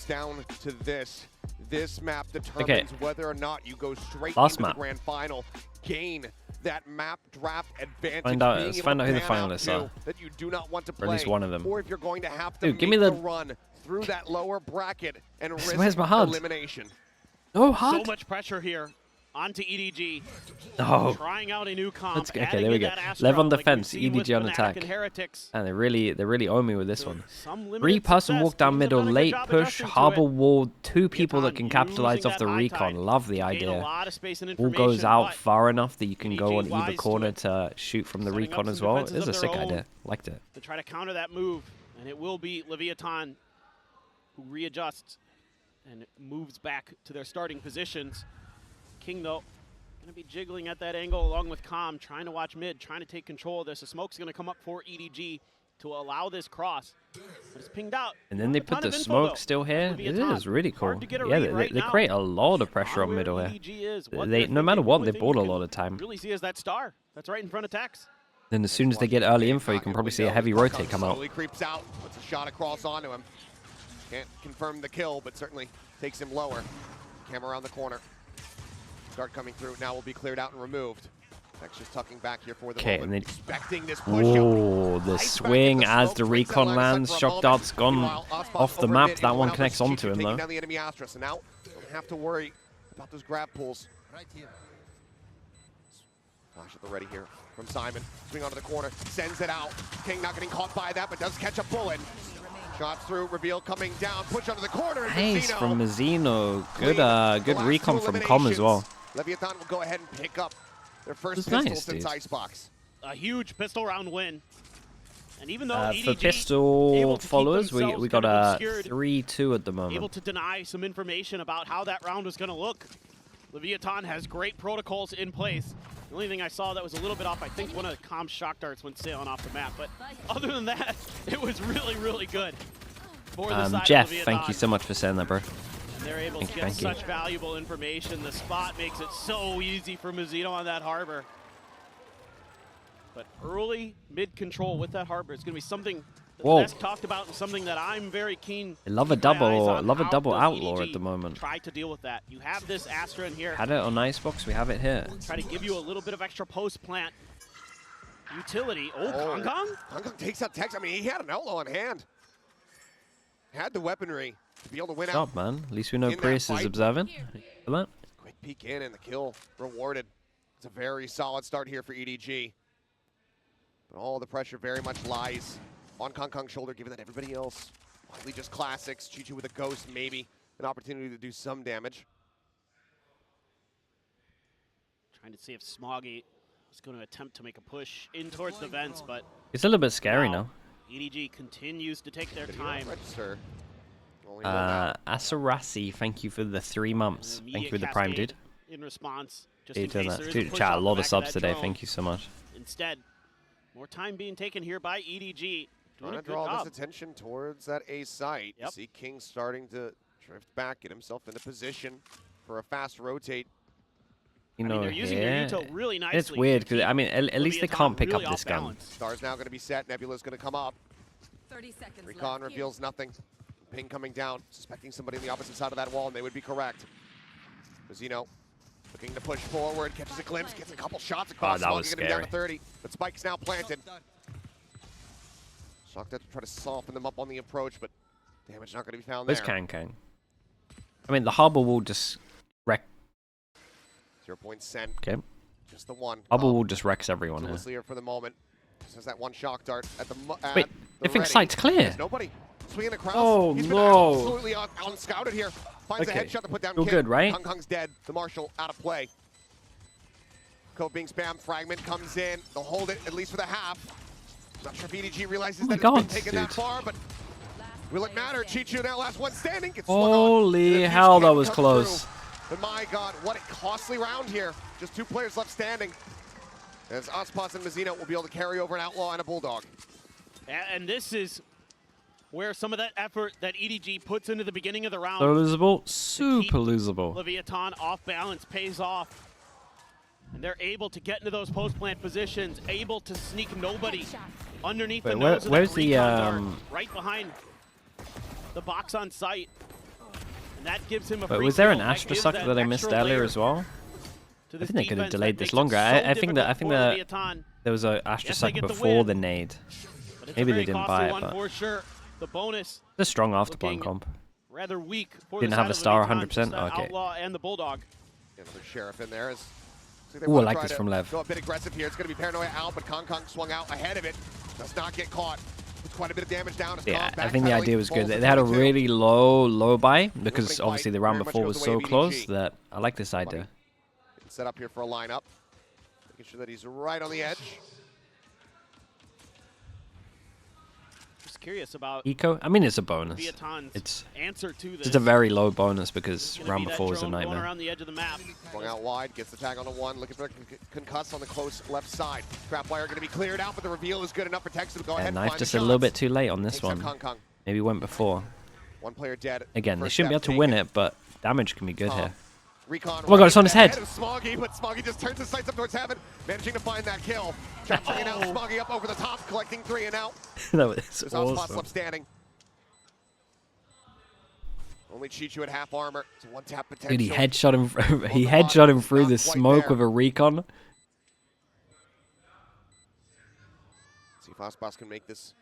down to this. This map determines whether or not you go straight into the grand final, gain that map draft advantage. Let's find out who the finalists are. That you do not want to play, or at least one of them. Or if you're going to have to give me the run through that lower bracket and risk elimination. Oh, hard. So much pressure here onto EDG. Oh. Trying out a new comp. Okay, there we go. Lev on defense, EDG on attack. And they really owe me with this one. 3-person walk down middle, late push, harbor wall, 2 people that can capitalize off the recon. Love the idea. Wall goes out far enough that you can go on either corner to shoot from the recon as well. This is a sick idea. Liked it. To try to counter that move, and it will be Leviathan who readjusts and moves back to their starting positions. King, though, going to be jiggling at that angle along with Calm, trying to watch mid, trying to take control of this. The smoke's going to come up for EDG to allow this cross. But it's pinged out. And then they put the smoke still here. This is really cool. Yeah, they create a lot of pressure on middle here. No matter what, they bought a lot of time. Really see as that star that's right in front of Tex. Then as soon as they get early info, you can probably see a heavy rotate come out. Slowly creeps out, puts a shot across onto him. Can't confirm the kill, but certainly takes him lower. Camera around the corner. Start coming through. Now will be cleared out and removed. Next, just tucking back here for the moment. And then, expecting this push. Whoa, the swing as the recon lands. Shock dart's gone off the map. That one connects onto him though. Down the enemy Astra, so now don't have to worry about those grab pulls. Flash at the ready here from Simon. Swing onto the corner, sends it out. King not getting caught by that, but does catch a bullet. Shots through, reveal coming down, push onto the corner. Nice from Mazzino. Good recon from Com as well. Leviathan will go ahead and pick up their first pistol since Icebox. A huge pistol round win. And even though for pistol followers, we got a 3-2 at the moment. Able to deny some information about how that round was going to look. Leviathan has great protocols in place. The only thing I saw that was a little bit off, I think one of Com's shock darts went sailing off the map. But other than that, it was really good. For the side Jeff, of thank you so much for saying that, bro. And they're able to get such valuable information. The spot makes it so easy for Mazzino on that harbor. But early mid-control with that harbor is going to be something that the desk talked about and something that I'm very keen. I love a double outlaw at the moment. Try to deal with that. You have this Astra in here. Had it on Icebox, we have it here. Try to give you a little bit of extra post-plant utility. Oh, Kong Kong? Kong Kong takes out Tex. I mean, he had an outlaw on hand. Had the weaponry to be able to win out. Stop, man. At least we know Prius is observing. Quick peek in and the kill rewarded. It's a very solid start here for EDG. But all the pressure very much lies on Kong Kong's shoulder, given that everybody else, likely just classics. Choo-Choo with a ghost, maybe an opportunity to do some damage. Trying to see if Smoggy is going to attempt to make a push in towards the vents, but it's a little bit scary now. EDG continues to take their time. Asarasi, thank you for the 3 months. Thank you for the prime, dude. In response, just dude, chat a lot of subs today. Thank you so much. Instead, more time being taken here by EDG. Trying to draw this attention towards that A site. You see King starting to drift back, get himself into position for a fast rotate. You know, they're using their util really nicely. It's weird because I mean, at least they can't pick up this gun. Star's now going to be set. Nebula's going to come up. 30 seconds Recon reveals nothing. Ping coming down, suspecting somebody on the opposite side of that wall, and they would be correct. Mazzino looking to push forward, catches a glimpse, gets a couple shots across. That was scary. Down to 30, but Spike's now planted. Shocked to try to soften them up on the approach, but damage not going to be found there. Where's Kang? I mean, the harbor will just wreck. 0 point sent. Okay. Just the one. Harbor will just wrecks everyone here for the moment. Just has that one shock dart at the. Wait, I think site's clear. There's nobody. Swinging across. Oh, He's been no. absolutely unscouted here. Finds a headshot to put down. You're good, right? Kong Kong's dead. The Marshal out of play. Cove being spam. Fragment comes in. They'll hold it at least for the half. Not sure if EDG realizes that it's been taken that far, but will it matter? Choo-Choo now last one standing. Holy hell, that was close. But my God, what a costly round here. Just 2 players left standing. As Ospas and Mazzino will be able to carry over an Outlaw and a Bulldog. And this is where some of that effort that EDG puts into the beginning of the round. So losable, super losable. Leviathan off balance pays off. And they're able to get into those post-plant positions, able to sneak nobody underneath the nose of that recon dart, right behind the box on site. that gives him a But free was there an kill. Astra gives suck that that I missed extra earlier layer as well? to I this think they could have defense that delayed this makes it longer. so I think that difficult for Leviathan. there was a Astra Yes, they suck get the before win. the nade. But it's Maybe a they very didn't costly buy it, one but for sure. The bonus it's a strong afterplan looking comp. rather weak for Didn't the have side a of star Leviathan, 100%? just that Okay. Outlaw and the Bulldog. Another Sheriff in there. Ooh, I like this from Lev. Go a bit aggressive here. It's going to be Paranoia out, but Kong swung out ahead of it. Does not get caught. Puts quite a bit of damage down. Yeah, I think the idea was good. They had a really low buy because obviously the round before was so close that I like this idea. Set up here for a lineup. Making sure that he's right on the edge. Just curious about Eco? I mean, it's a bonus. Leviathan's It's answer to this. just a very low bonus because Gonna round be that before was a drone going nightmare. around the edge of the map. Swung out wide, gets the tag on the one, looking for a concuss on the close left side. Trap wire going to be cleared out, but the reveal is good enough for Texas to go ahead and Knife find just the a little shots. bit too late on this Takes out one. Kong. Maybe went before. One player dead. Again, they First shouldn't be able step to win taken. it, but damage can be good here. Recon Oh my god, it's on his head. ahead of Smoggy, but Smoggy just turns his sights up towards heaven, managing to find that kill. Capturing it out, Smoggy up over the top, collecting 3 and out. That was There's Ospots awesome. left standing. Only Chichu at half armor. It's a one-tap potential. Dude, he headshot him. He headshot him through the smoke with a recon. See if Ospots can make this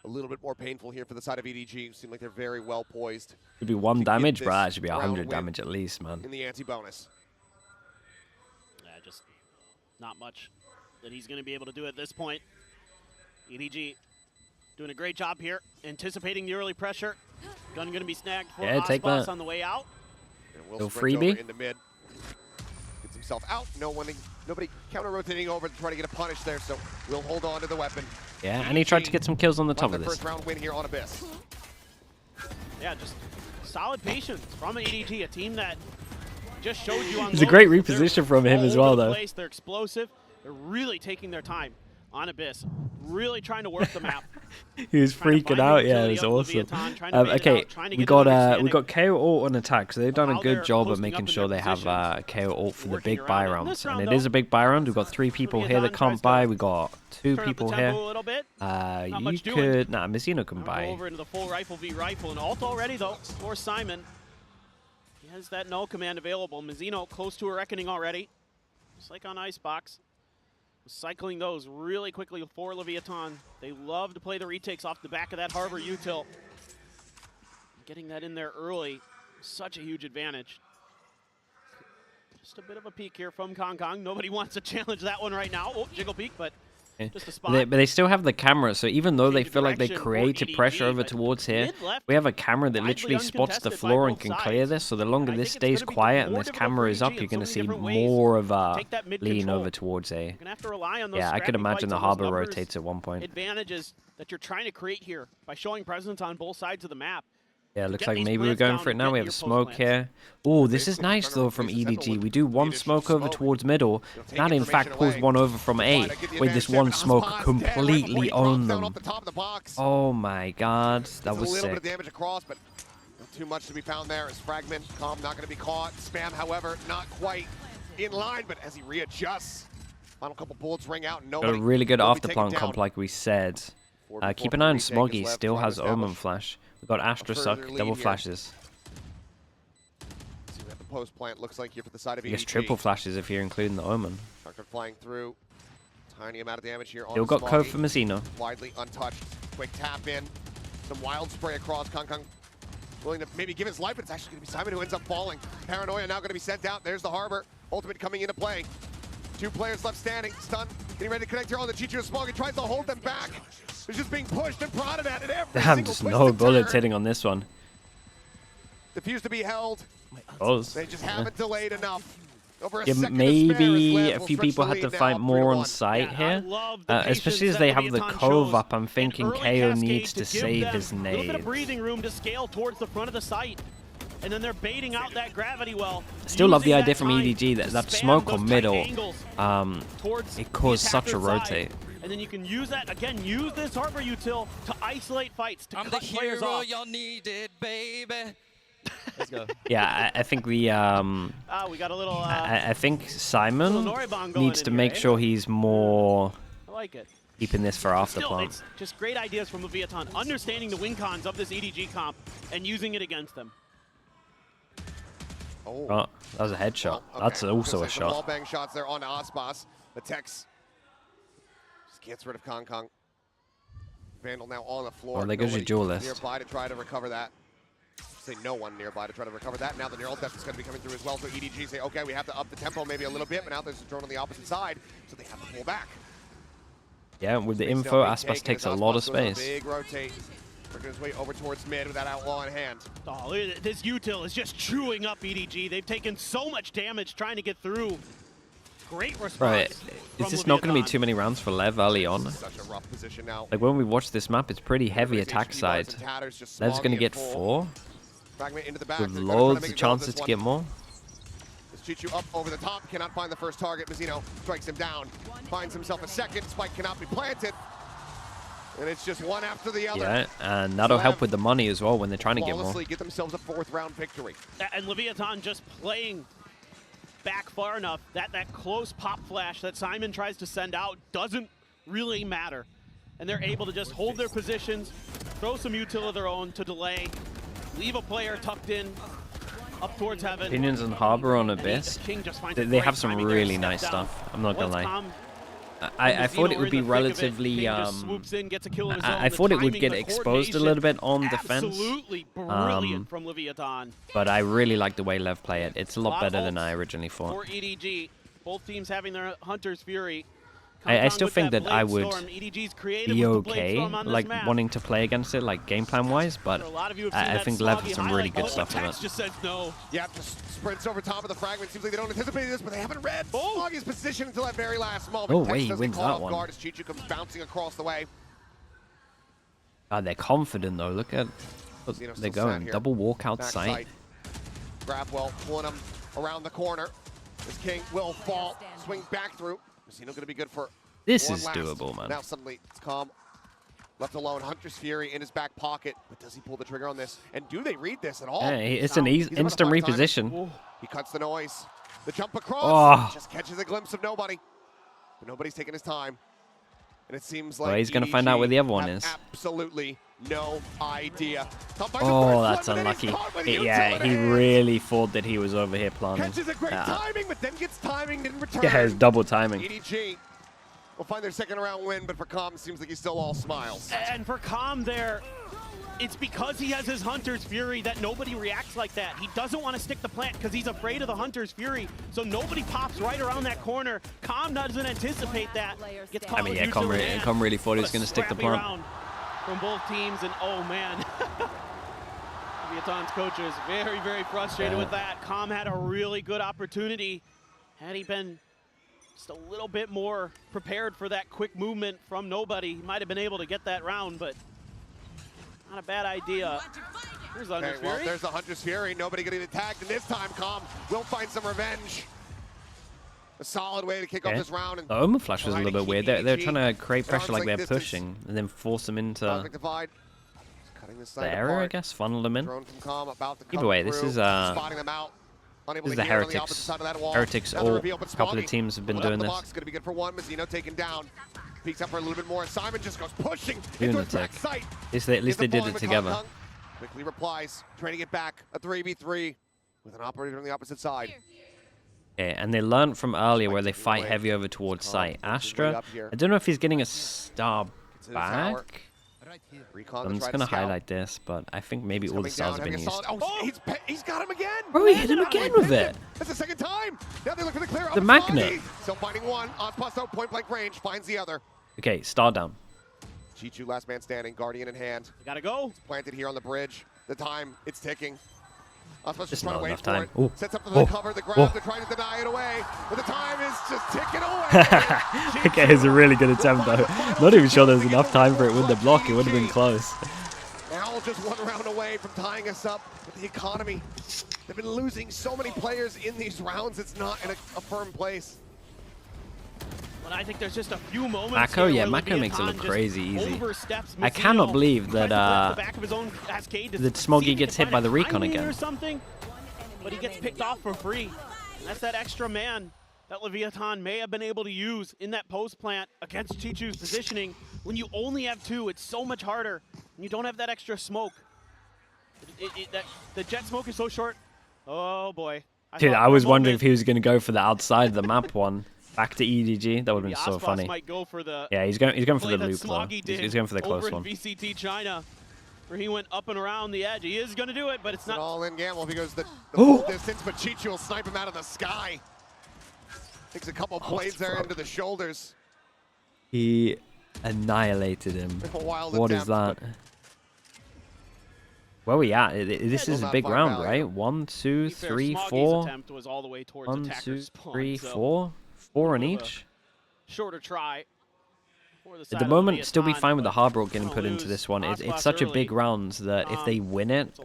a little bit more painful here for the side of EDG. Seem like they're very well poised. Should be 1 to get damage, this bro. That should be round 100 win damage at least, man. in the anti-bonus. Yeah, just not much that he's going to be able to do at this point. EDG doing a great job here, anticipating the early pressure. Gun going to be snagged for Yeah, take Ospots that. on the way out. And will Go sprint freebie. over into mid. Gets himself out. Nobody counter-rotating over to try to get a punish there, so we'll hold on to the weapon. Yeah, and he tried to get some kills on the top of Their this. first round win here on Abyss. Yeah, just solid patience from EDG, a team that just showed you on It's a great lows. reposition They're from him all as over well, the though. place. They're explosive. They're really taking their time on Abyss, really trying to work the map. He was Trying to freaking find the out. Yeah, it utility was of awesome. Leviathan, trying to bait it Okay, out, trying to we get an understanding got KO ult on attack, so they've done a how good they're job of posting making up in sure their they have positions, KO ult for the working big buy around it. In rounds, this and round, it is though, a big buy round. We've got 3 people here that Leviathan can't tries buy. to We got 2 turn up people the here. tempo a little bit. You much doing. could Mizzino can Now we'll go buy. over into the full rifle v rifle, and ult already though for Simon. He has that null command available. Mizzino close to a reckoning already, just like on Icebox. Cycling those really quickly for Leviathan. They love to play the retakes off the back of that Harbor util. Getting that in there early, such a huge advantage. Just a bit of a peek here from Kong. Nobody wants to challenge that one right now. Oh, jiggle peek, but just a spot. But they still have the camera, so even though they Change of feel like they direction for created EDG, pressure over but towards here, mid-left, we have a camera that widely literally spots the uncontested by floor and both can sides. clear this, so the longer I this think it's stays gonna be quiet and more this difficult camera for is up, EDG you're in going to so see many different ways. more of a Take that mid lean control. over towards A. You're gonna have to rely on those Yeah, I could scrappy imagine fights the and those Harbor numbers rotates at one point. advantages that you're trying to create here by showing presence on both sides of the map. Yeah, looks Get like these maybe we're plants going down for it and now. get We have your a post smoke plants. here. Oh, this is Basically nice trying to though from replace the EDG. Sentinel We do with one additional smoke over smoke. towards middle. They'll take That in information fact pulls away. one over from Try A. to get the With this advantage one there, but smoke Ospots dead right completely before he owned drops down them. off the top of the box. Oh my god, that Gets was a little sick. bit of damage across, but not too much to be found there. As Fragment, Calm not going to be caught. Spam, however, not quite in line, but as he readjusts, final couple bullets ring out. And Got nobody a really good will be taken afterplan down. comp like we said. 4v4 Keep an eye on retake is Smoggy, left, still trying to has Omen establish Flash. We've got Astra a Suck, further lead double here. flashes. See what the post plant looks like here for the side of I guess EDG. triple flashes if you're including the Omen. Shotgun flying through. Tiny amount of damage here on Still got Smoggy. code for Mizzino. Widely untouched. Quick tap in. Some wild spray across. Kong willing to maybe give his life, but it's actually going to be Simon who ends up falling. Paranoia now going to be sent out. There's the Harbor. Ultimate coming into play. 2 players left standing. Stun. Getting ready to connect here on the Chichu Smoggy. Tries to hold them back. They're just being pushed and prodded at it every Damn, single just twist no and bullets turn. hitting on this one. Diffuse to be held. Close. They just haven't delayed enough. Over a Yeah, second to spare as maybe Lev a will few stretch people the had to lead now fight up more 3-1. on site Yeah, I here. love the Especially as patience they that have the Leviathan cove shows. up, I'm thinking An early KO cascade needs to give save them his a little bit of nade. breathing room to scale towards the front of the site. And then they're baiting out that gravity well. Still love the using idea that from time EDG to that spam smoke those on tight middle, angles towards it the caused such a attacker's side. rotate. And then you can use that, again, use this Harbor util to isolate fights, to I'm the cut players hero off. y'all needed, baby. Let's go. Yeah, I think the We got a little, I think Simon little Noribon going needs in to here, make eh? sure he's more I like it. keeping this for after Still, plant. it's just great ideas from Leviathan, understanding the win cons of this EDG comp and using it against them. Oh, that was a headshot. well, okay. That's also a Some shot. wall bang shots there on Aspas. The Tex just gets rid of Kong Kong. Vandal now on the floor. Well, there goes your Nobody duelist. nearby to try to recover that. Say no one nearby to try to recover that. Now the neural depth is going to be coming through as well. So EDG say, okay, we have to up the tempo maybe a little bit, but now there's a drone on the opposite side, so they have to pull back. Yeah, with the Space info, now being Aspas taken takes a as lot Aspas of goes on a space. Big rotate. Working his way over towards mid with that outlaw in hand. Oh, this util is just chewing up EDG. They've taken so much damage trying to get through. Great response. Right, is this not going to be Leviathan. too many rounds for Lev early on? Such a rough position now. Like when we watch this map, it's pretty heavy attack side. Lev's going to get 4 Fragment into the back. with They're gonna try to loads make of a go of chances this to one. get more. Chichu up over the top, cannot find the first target. Mazzino strikes him down, finds himself a second. Spike cannot be planted. And it's just one after the other. Yeah, and that'll help with the money as well when they're trying to get more. Flawlessly get themselves a 4th round victory. And Leviathan just playing back far enough that close pop flash that Simon tries to send out doesn't really matter. And they're able to just hold their positions, throw some util of their own to delay, leave a player tucked in up towards heaven. Opinions on Harbor on Abyss. King just finds They have some really nice stuff. I'm not gonna lie. I thought it would be relatively. I thought it would get exposed a little bit on defense. Absolutely brilliant from Leviathan. But I really like the way Lev play it. It's a lot better than I originally thought. For EDG, both teams having their Hunter's Fury. I still think that I would be be okay, like wanting to play against it, like game plan wise. But I think Lev has some really good stuff with it. Just says no. Yeah, just sprints over top of the fragment. Seems like they don't anticipate this, but they haven't read Smoggy's position until that very last moment. Oh, Tex wait, he doesn't wins call that off one. guard as Chichu comes bouncing across the way. They're confident though. Look at Zeno's they're still going sat here. double walkout Back sight. Grabwell pulling him around the corner. This King will fall, swing back through. Mazzino going to be good for This one is last. doable, man. Now suddenly it's calm. Left alone, Hunter's Fury in his back pocket. But does he pull the trigger on this? And do they read this at all? Yeah, it's an He's about to instant find time. reposition. He cuts the noise. The jump across Oh. just catches a glimpse of nobody. But nobody's taking his time. And it seems like Well, he's gonna find out where the other one have is. Absolutely no idea. Oh, that's unlucky. Yeah, he really thought that he was over here planning. Catches a great timing, but then gets timing, didn't return. Yeah, it's double timing. EDG will find their 2nd round win, but for Com, it seems like he's still all smiles. And for Com there, it's because he has his Hunter's Fury that nobody reacts like that. He doesn't want to stick the plant because he's afraid of the Hunter's Fury. So nobody pops right around that corner. Com doesn't anticipate that. Gets caught with Com really thought he was What a going to stick the scrappy plant. round from both teams, and oh man. Leviathan's coach is very, very frustrated with that. Com had a really good opportunity. Had he been just a little bit more prepared for that quick movement from nobody, he might have been able to get that round, but not a bad idea. Here's Hunter's Okay, well, Fury. there's the Hunter's Fury. Nobody getting tagged, and this time Com will find some revenge. A solid way to kick off this round. And The Omen Flash was a little bit weird. They're trying to create Sounds pressure like they're distance. pushing, and then force them into Conflict divide. Cutting this the side area, I apart. guess, funnel them in. Drone from Com about to Either come way, this through, is spotting them out. Unable this is to the get on the opposite Heretics. side of that wall. Heretics, Now the all reveal, but a couple of Smoggy teams have been put up doing the this. box, gonna be good for one. Mazzino taken down. Peeks up for a little bit more, and Simon just goes pushing into Doing the his back tech. sight. At least they Gets the did ball it in with together. Kong Kong. Quickly replies, trading it back. A 3v3 with an operator on the opposite side. Okay, and they learned from earlier where they Taking fight away. heavy over towards site. Kong works his way Astra, up here. I don't know if he's getting a star Gets in the tower. back. Recon I'm to just try going to scout. highlight this, but I think maybe all the Coming stars down, have been having a used. solid- Oh, he's got him again! Bro, he hit him again with it. That's the 2nd time! Now they're looking to clear The up magnet. Smoggy. Still finding one. Ospasto, point blank range, finds the other. Okay, star down. Chichu, last man standing, Guardian in hand. Gotta go. Planted here on the bridge. The time, it's ticking. Ospasto's Just just trying not to wait enough for time. it. Ooh. Sets up for the Oh. cover, the grab, Oh. they're trying to deny it away. But the time is just ticking away. Okay, it was a really good attempt though. Not even sure there was enough time for it with the block. It would have been close. Now just one round away from tying us up with the economy. They've been losing so many players in these rounds, it's not in a firm place. But I think there's just a few moments Mako, here yeah, where Mako makes it Leviathan look just crazy easy. oversteps I Mazzino, cannot believe that, tries to flip the back of his own cascade to that see Smoggy if he gets can hit by find the a recon timing again. or something, but he gets picked off for free. And that's that extra man that Leviathan may have been able to use in that post plant against Chichu's positioning. When you only have 2, it's so much harder. And you don't have that extra smoke. The jet smoke is so short. Oh boy. Dude, I was wondering if he was going to go for the outside of the map one. Back to EDG. That would have been so funny. Might go for the Yeah, he's going for the loop though. He's going for the close one. VCT China, where he went up and around the edge. He is going to do it, but it's not. An all-in gamble because the full distance, but Chichu will snipe him out of the sky. Takes a couple blades there into the shoulders. He annihilated him. What is that? Where are we at? This is a big round, right? 1, 2, 3, 4. 1, 2, 3, 4. 4 in each. Shorter try. At the moment, still be fine with the hard rock getting put into this one. It's such a big round that if they win it,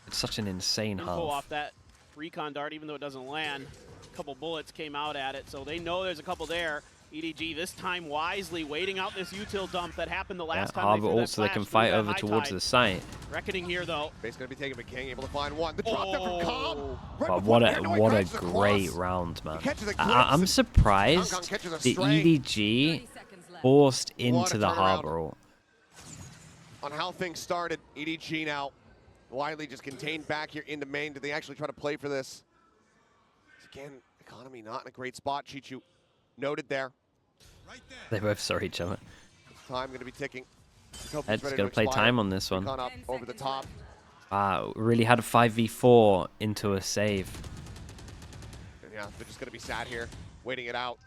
it's such an insane half. Off that recon dart, even though it doesn't land. A couple bullets came out at it, so they know there's a couple there. EDG this time wisely waiting out this util dump that happened the last time. Harbor ult so they can fight over towards the site. Reckoning here though. Base gonna be taken, but King able to find one. The drop there from Calm. But what a great round, man. I'm surprised the EDG forced into the harbor ult. On how things started, EDG now widely just contained back here into main. Did they actually try to play for this? Again, economy not in a great spot. Chichu noted there. They both saw each other. Time going to be ticking. Ed's going to play time on this one. Up over the top. Really had a 5v4 into a save. Yeah, they're just going to be sat here, waiting it out.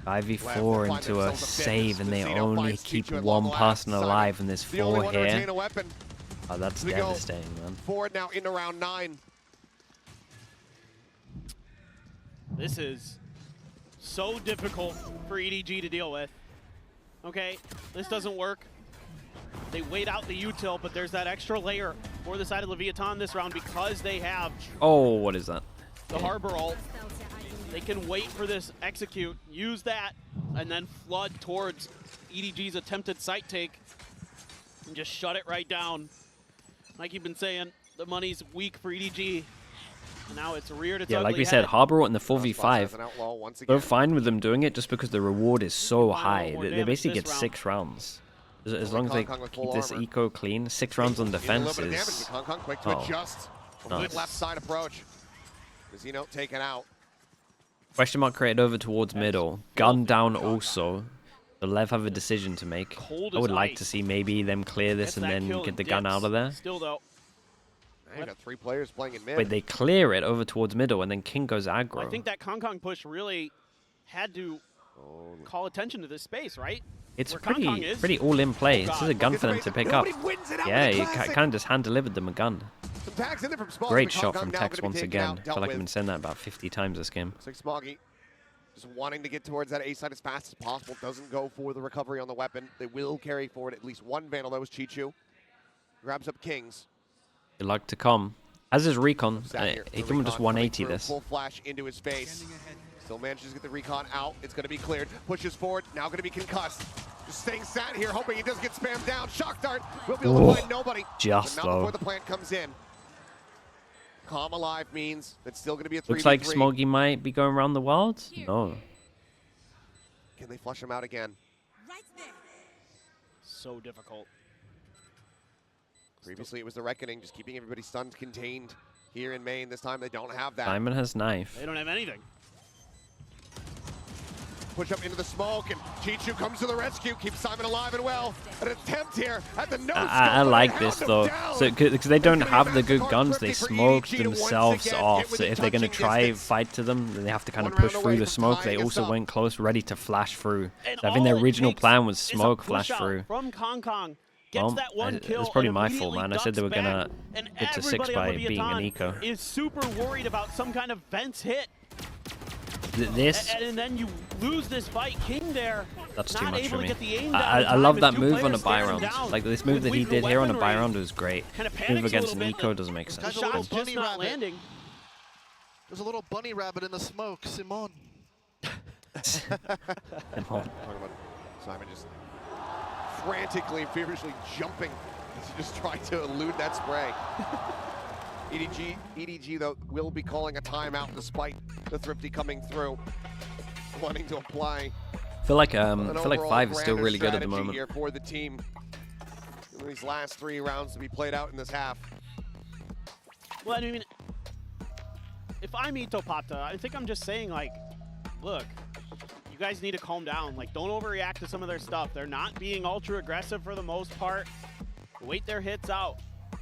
5v4 into a save, and they only keep one person alive, and there's 4 here. Oh, that's devastating, man. Forward now into round 9. This is so difficult for EDG to deal with. Okay, this doesn't work. They wait out the util, but there's that extra layer for the side of Leviathan this round because they have. Oh, what is that? The harbor ult. They can wait for this execute, use that, and then flood towards EDG's attempted site take and just shut it right down. Like you've been saying, the money's weak for EDG. And now it's reared its ugly like we head. said, harbor ult in the 4v5. They're fine with them doing it just because the reward is so high. They basically get 6 rounds. As long as they keep this eco clean, 6 rounds on defense is... Quick to adjust. Good left side approach. Casino taken out. Question mark created over towards middle. Gun down also. The LEV have a decision to make. I would like to see maybe them clear this and then get the gun out of there. Still though. You got 3 players playing in mid. Wait, they clear it over towards middle and then King goes aggro. Well, I think that Kong push really had to call attention to this space, right? It's pretty all-in play. This is a gun for them to pick up. Yeah, he kind of just hand-delivered them a gun. Great shot from Tex once again. I feel like I've been saying that about 50 times this game. Smoggy just wanting to get towards that A side as fast as possible. Doesn't go for the recovery on the weapon. They will carry forward at least one Vandal. That was Chichu. Grabs up Kings. Good luck to come. As is Recon. He can just 180 this. Full flash into his face. Still manages to get the recon out. It's going to be cleared. Pushes forward. Now going to be concussed. Just staying sat here, hoping he doesn't get spammed down. Shock dart. Will be able to find nobody. Just but not before the plant comes in. Calm alive means it's still going to be a 3v3. Looks like Smoggy might be going around the world. No. Can they flush him out again? So difficult. Previously it was the Reckoning, just keeping everybody stunned, contained here in main. This time they don't have that. Simon has knife. They don't have anything. Push up into the smoke, and Chichu comes to the rescue, keeps Simon alive and well. An attempt here at the no-scope. I like this though, so because they don't have the good guns, they smoke themselves off. So if they're gonna try fight to them, then they have to kind of push through the smoke. They also went close, ready to flash through. So I think their original plan was smoke, flash through. From Kong. Well, it's probably my fault, man. I said they were gonna get to 6 by being an eco. Is super worried about some kind of vents hit. And then you lose this fight. King there. That's too much for me. I love that move on a buy round. Like this move that he did here on a buy round was great. Move against an eco doesn't make sense. Shot's just not landing. There's a little bunny rabbit in the smoke. Simon. Simon just frantically, feverishly jumping to just try to elude that spray. EDG though will be calling a timeout despite the Thrifty coming through, wanting to apply. I feel like 5 is still really good at the moment. Here for the team. These last 3 rounds to be played out in this half. Well, I mean, if I'm Itopata, I think I'm just saying, like, look, you guys need to calm down. Like, don't overreact to some of their stuff. They're not being ultra aggressive for the most part. Wait their hits out.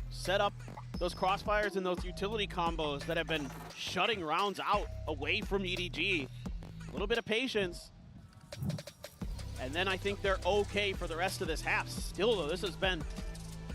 Set up those crossfires and those utility combos that have been shutting rounds out away from EDG. A little bit of patience. And then I think they're okay for the rest of this half. Still, though, this has been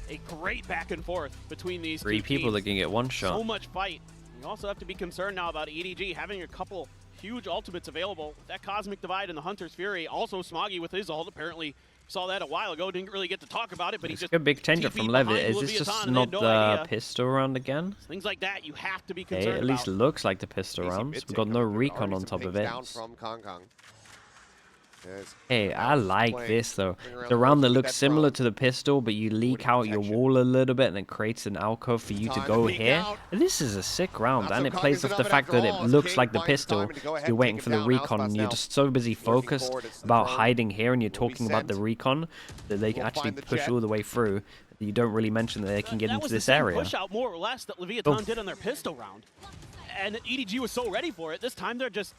a great back and forth between these Three two people teams. that can get one shot. So much fight. You also have to be concerned now about EDG having a couple huge ultimates available. That Cosmic Divide and the Hunter's Fury. Also Smoggy with his ult. Apparently saw that a while ago. Didn't really get to talk about it, but It's he just a big change up from LEV. Is this just not the pistol round again? Things like that you have to be concerned It at least about. looks like the pistol rounds. We've got no recon on top of it. Down from Kong. Hey, I like this though. The round that looks similar to the pistol, but you leak out your wall a little bit and it creates an alcove for you to go here. This is a sick round, and it plays off the fact that it looks like the pistol. You're waiting for the recon and you're just so busy focused about hiding here, and you're talking about the recon that they can actually push all the way through. You don't really mention that they can get into this area. Push out more or less that Leviathan did on their pistol round, and EDG was so ready for it. This time they're just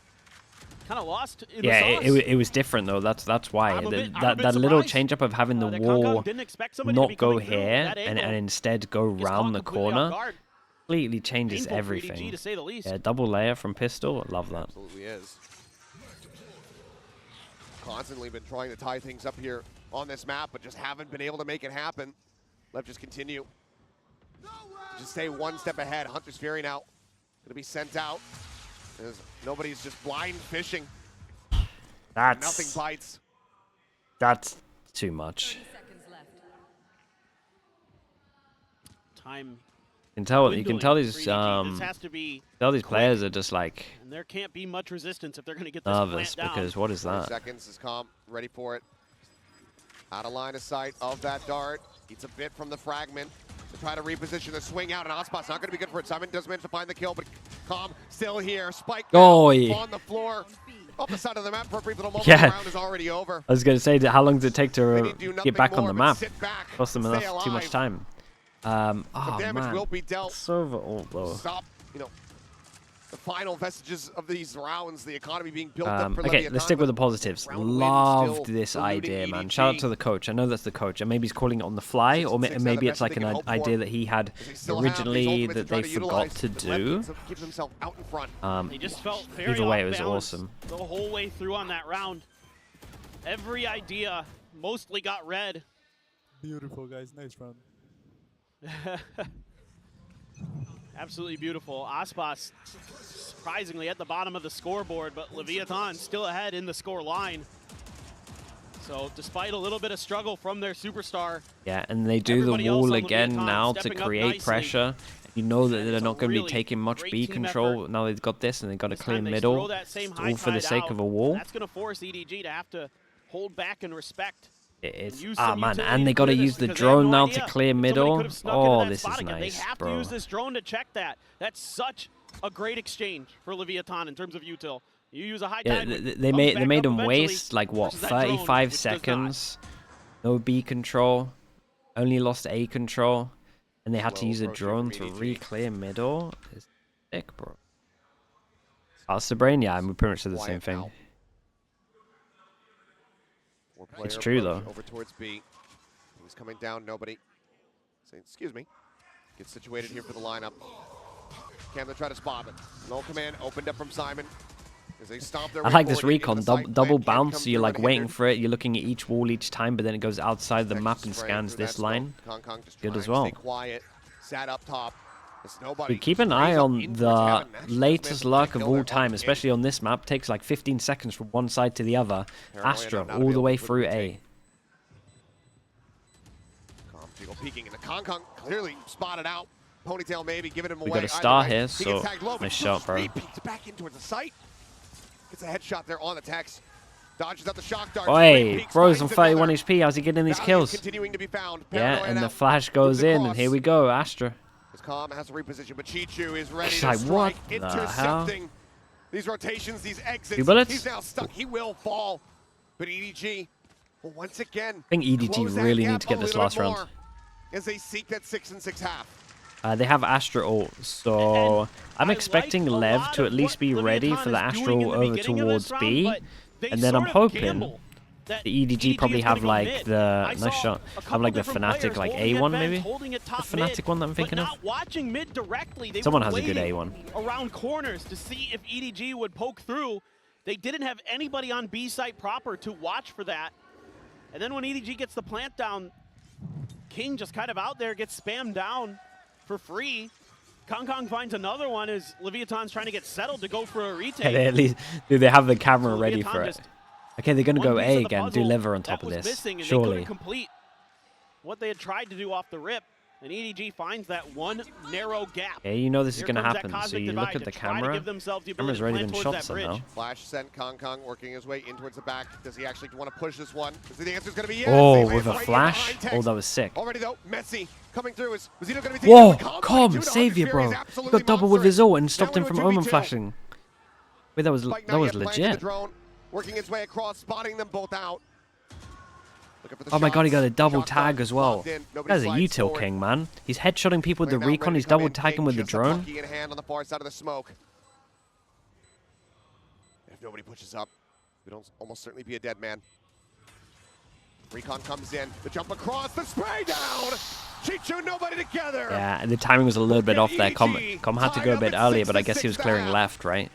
kind of lost in the sauce. It was different though. That's why that little change up of having the wall not go here and instead go round the corner completely changes everything. to say the least. Yeah, double layer from pistol. I love that. Absolutely is. Constantly been trying to tie things up here on this map, but just haven't been able to make it happen. Let's just continue. Just stay one step ahead. Hunter's Fury now going to be sent out. As nobody's just blind fishing. Nothing bites. That's too much. Time. You can tell these these players are just like and there can't be much resistance if they're going to get this nervous plant down. because what is that? Seconds is calm, ready for it. Out of line of sight of that dart. Eats a bit from the fragment to try to reposition the swing out, and Ospot's not going to be good for it. Simon does manage to find the kill, but Calm still here. Spike on the floor, off the side of the map for a brief little moment. Yeah. The round is already over. I was going to say, how long does it take to get back on the map? Cost them stay too much time. Oh damage will be dealt. So ult though. Stop, the final vestiges of these rounds, the economy being built up for okay, Leviathan. let's stick with the positives. Loved this idea, man. Shout out to the coach. I know that's the coach, and maybe he's calling it on the fly, or maybe it's like an idea that he had originally that they forgot to do. Either way, it was awesome. The whole way through on that round. Every idea mostly got read. Beautiful, guys. Nice round. Absolutely beautiful. Aspas surprisingly at the bottom of the scoreboard, but Leviathan still ahead in the score line. So despite a little bit of struggle from their superstar. Yeah, and they do the wall again now to create pressure. You know that they're not going to be taking much B control. Now they've got this and they've got a clear middle. It's all for the sake of a wall. That's going to force EDG to have to hold back and respect. Man, and they got to use the drone now to clear middle. Oh, this is nice, They have to use this drone to check that. That's such a great exchange for Leviathan in terms of util. You use a high time. They made them waste like what 35 seconds. No B control, only lost A control, and they had to use a drone to re-clear middle. It's sick, bro. Sabrain, yeah, we pretty much said the same thing. It's true though. Over towards B. He's coming down. Nobody. Saying, excuse me. Get situated here for the lineup. Can they try to spot it? No command opened up from Simon. As they stomp their I like this recon. Double bounce. So you're like waiting for it. You're looking at each wall each time, but then it goes outside the map and scans this line. Good as well. Stay quiet. Sat up top. Dude, keep an eye on the latest luck of all time, especially on this map. Takes like 15 seconds from one side to the other. Astra all the way through A. Peeking into Kong clearly spotted out. Ponytail maybe giving him away. We got a star here, so nice shot, bro. He peeks back in towards the site. Gets a headshot there on the text. Dodges out the shock dart. Oi, bro's on 31 HP. How's he getting these kills? Continuing to be found. Yeah, and the flash goes in, and here we go, Astra. Calm has to reposition, but Chichu is ready She's to like, strike, what intercepting the hell? These rotations, these exits. 2 bullets? He's now stuck. He will fall. But EDG, well, once again, I think EDG really need to get this last round. As they seek that 6 and 6 half. They have Astra ult, so I'm expecting LEV to at least be ready for the Astral over towards B, and then I'm hoping the EDG probably have like the nice shot, have like the Fnatic like A1 maybe, the Fnatic one that I'm thinking of. Someone has a good A1. Around corners to see if EDG would poke through. They didn't have anybody on B site proper to watch for that, and then when EDG gets the plant down, King just kind of out there gets spammed down for free. Kong finds another one as Leviathan's trying to get settled to go for a retake. Yeah, they at least they have the camera ready for it. Okay, they're gonna go A again, do liver on top of this. Surely. Complete what they had tried to do off the rip, and EDG finds that one narrow gap. Yeah, you know this is gonna happen. So you look at the camera. Camera's ready to shots now. Flash sent Kong working his way in towards the back. Does he actually want to push this one? The answer's gonna be yes. Oh, with a flash. Oh, that was sick. Already though, Messi coming through. Was he not gonna be? Whoa, calm, Savior, bro. He got double with his ult and stopped him from Omen flashing. Wait, that was legit. Working his way across, spotting them both out. Oh my god, he got a double tag as well. That's a util king, man. He's headshotting people with the recon, he's double tagging with the drone. In hand on the far side of the smoke. If nobody pushes up, it'll almost certainly be a dead man. Recon comes in, the jump across, the spray down! Chichu, nobody together! Yeah, and the timing was a little bit off there. Com had to go a bit earlier, but I guess he was clearing left, right?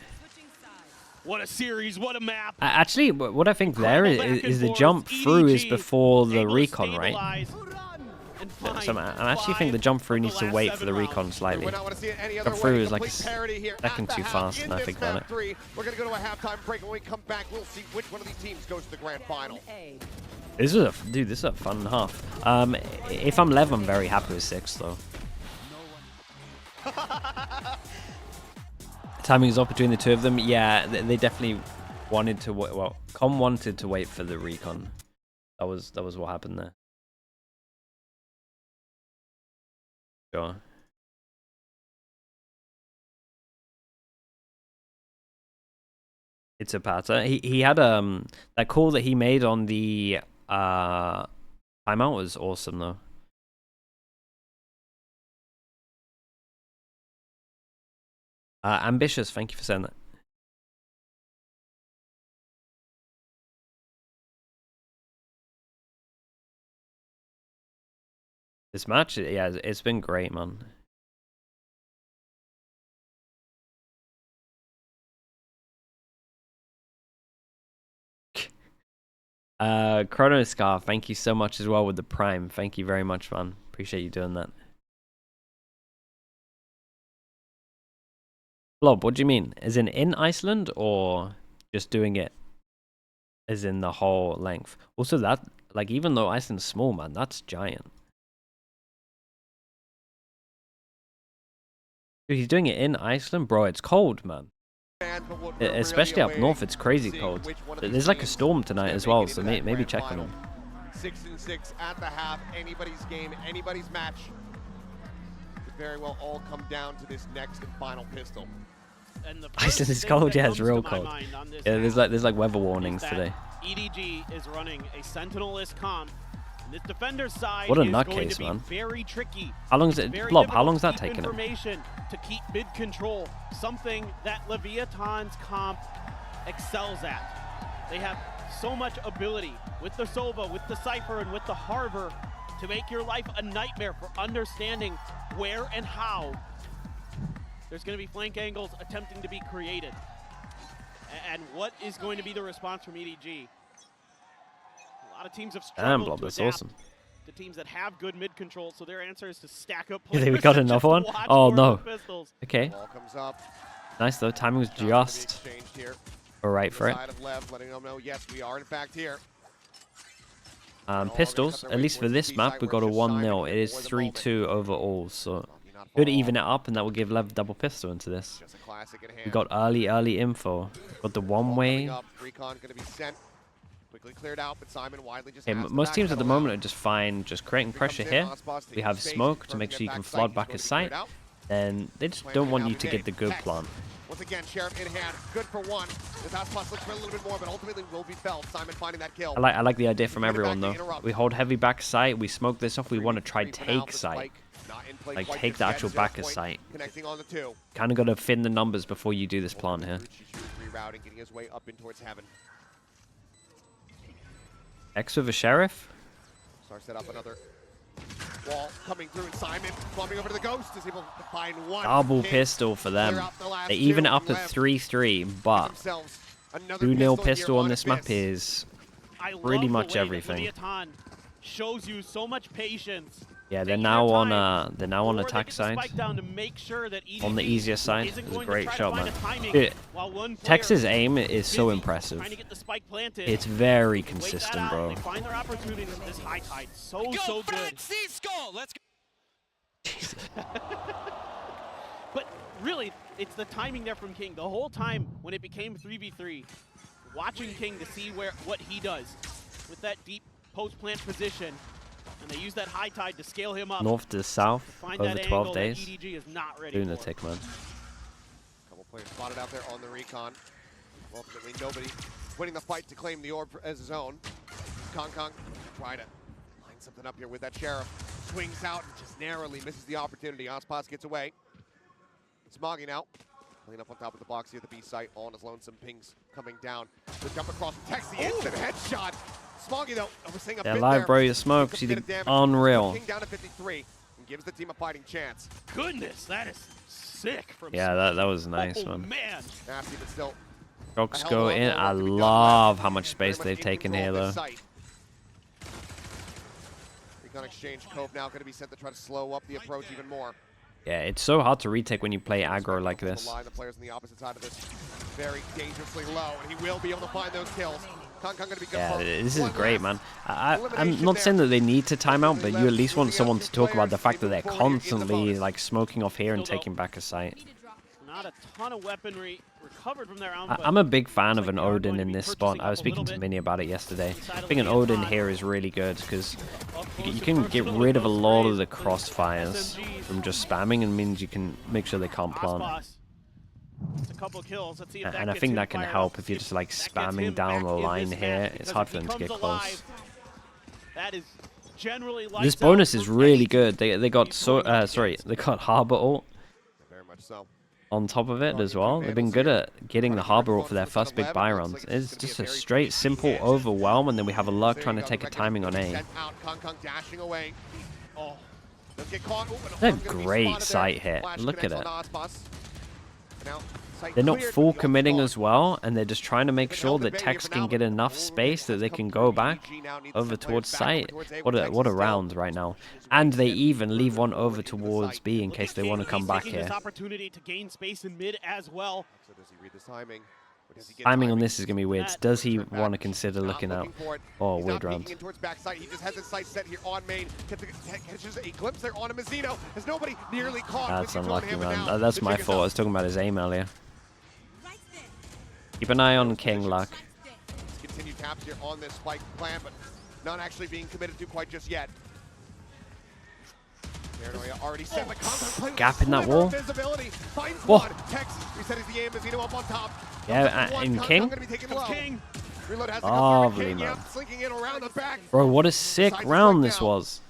What a series, what a map. Actually, what I think there is the jump through is before the recon, right? So I actually think the jump through needs to wait for the recon slightly. Jump through is like a second too fast, and I think about it. We're going to go to a halftime break. When we come back, we'll see which one of these teams goes to the grand final. This is a fun half. If I'm LEV, I'm very happy with 6 though. Timing is off between the two of them. Yeah, they definitely wanted to wait. Well, Com wanted to wait for the recon. That was what happened there. Sure. It's a patter. He had that call that he made on the timeout was awesome though. Ambitious, thank you for saying that. This match, yeah, it's been great, man. Chronoscar, thank you so much as well with the Prime. Thank you very much, man. Appreciate you doing that. Blob, what do you mean? As in Iceland, or just doing it as in the whole length? Also, that, like, even though Iceland's small, man, that's giant. Dude, he's doing it in Iceland? Bro, it's cold, man. Especially up north, it's crazy cold. There's like a storm tonight as well, so maybe check on them. 6-6 at the half. Anybody's game, anybody's match. Could very well all come down to this next and final pistol. Iceland is cold, yeah, it's real cold. Yeah, there's like weather warnings today. EDG is running a sentinel-less comp. This defender's side what a is nutcase, going to man. be very tricky. How long is it, Blob? How long is that taking him? Information to keep mid control, something that Leviathan's comp excels at. They have so much ability with the Sova, with the Cypher, and with the Harbor to make your life a nightmare for understanding where and how there's going to be flank angles attempting to be created. And what is going to be the response from EDG? A lot of teams have struggled Blob, to that's adapt awesome. to teams that have good mid control, so their answer is to stack up Yeah, players. we got another one? Oh no. Okay. Ball comes up. Nice though, timing was just alright for it. Letting them know, yes, we are in fact here. Pistols, at least for this map, we got a 1-0. It is 3-2 overall, so could even it up, and that will give LEV double pistol into this. We got early info. Got the one-way. Quickly cleared out, but Simon widely just most teams at the moment are just fine, just creating pressure here. We have smoke to make sure you can flood back a site, and they just don't want you to get the good plant. Once again, Sheriff in hand, good for one. The pass looks for a little bit more, but ultimately will be felt. Simon finding that kill. I like the idea from everyone though. We hold heavy back site, we smoke this off, we want to try take site. didn't play like quite take just the yet. actual 0 backer point site. Connecting on the 2. Kind of got to thin the numbers before you do this plant here. Rerouting, getting his way up in towards heaven. X with a sheriff. Star set up another wall coming through, and Simon bumping over to the Ghost is able to find one. Double King pistol for them. clear out the last They even it two up at left. 3-3, Give but themselves another 2-0 here pistol on on this map Abyss. is I pretty love much the way everything. that Leviathan shows you so much patience. yeah. They're Taking now their on time they're now on before they attack get the side. spike down to make sure that On the EDG easier side, isn't it was a going to great try to shot, find man. a timing Dude, while one player Tex's aim is so busy impressive. trying to get the spike planted. It's very Wait that consistent, out, bro. They find their opportunity with this high tide. So good. Francisco! Let's go. But really, it's the timing there from King. The whole time when it became 3v3, watching King to see what he does with that deep post-plant position, and they use that high tide to scale him up. North to south Find over that 12 angle days. that EDG is not ready Lunatic, for. man. Couple players spotted out there on the recon. Ultimately, nobody winning the fight to claim the orb as his own. Kong try to line something up here with that Sheriff. Swings out and just narrowly misses the opportunity. Ospas gets away. Smoggy now. Clean up on top of the box here, the B site on his lonesome. Pings coming down. The jump across the text, the instant headshot. Smoggy though, I was saying a Yeah, bit live, there. bro. You smokes. You Bit did of damage. unreal. King down to 53 and gives the team a fighting chance. Goodness, that is sick from Yeah, that was nice, oh, man. man. Nasty, but still. Rocks a hell go of a in. lot I more work to be done love left. how much space Very they've much in taken control here, of though. this site. Recon exchange. Cove now going to be sent to try to slow up the approach even more. Yeah, it's so hard to retake when you play aggro like this. The players on the opposite side of this very dangerously low, and he will be able to find those kills. Kong going to be good. Yeah, for this is one great, last man. I'm not saying that they need to time out, but you at least want someone to talk about the fact that they're constantly like smoking off here and taking back a site. Not a ton of weaponry recovered from their own. I'm a big fan of an Odin in this spot. I was speaking to Vinny about it yesterday. I think an Odin here is really good because you can get rid of a lot of the crossfires from just spamming, and means you can make sure they can't plant. It's a couple kills. Let's see if And I think that can help if you're just like spamming down the line here. It's hard for them to get close. That is generally This bonus is really good. They got they got Harbor ult Very much so. on top of it as well. They've been good at getting the Harbor ult for their first big buy rounds. It's just a straight, simple overwhelm, and then we have a Lurk trying to take a timing on A. Kong dashing away. Oh, let's get caught. They're a great site hit. Look at it. They're not full committing as well, and they're just trying to make sure that Tex can get enough space that they can go back over towards site. What a round right now. And they even leave one over towards B in case they want to come back here. Opportunity to gain space in mid as well. So does he read this timing? Timing on this is going to be weird. Does he want to consider looking out? Oh, weird round. He just has his sight set here on main. Catches a glimpse there on a Mazzino. There's nobody nearly caught. That's unlucky, man. That's my fault. I was talking about his aim earlier. Keep an eye on King, Luck. Continued taps here on this spike plan, but not actually being committed to quite just yet. Paranoia already set the contact. Gap in that wall. Whoa. Tex resetting the aim. Mazzino up on top. Yeah, in King. King. Lovely, man. Bro, what a sick round this was.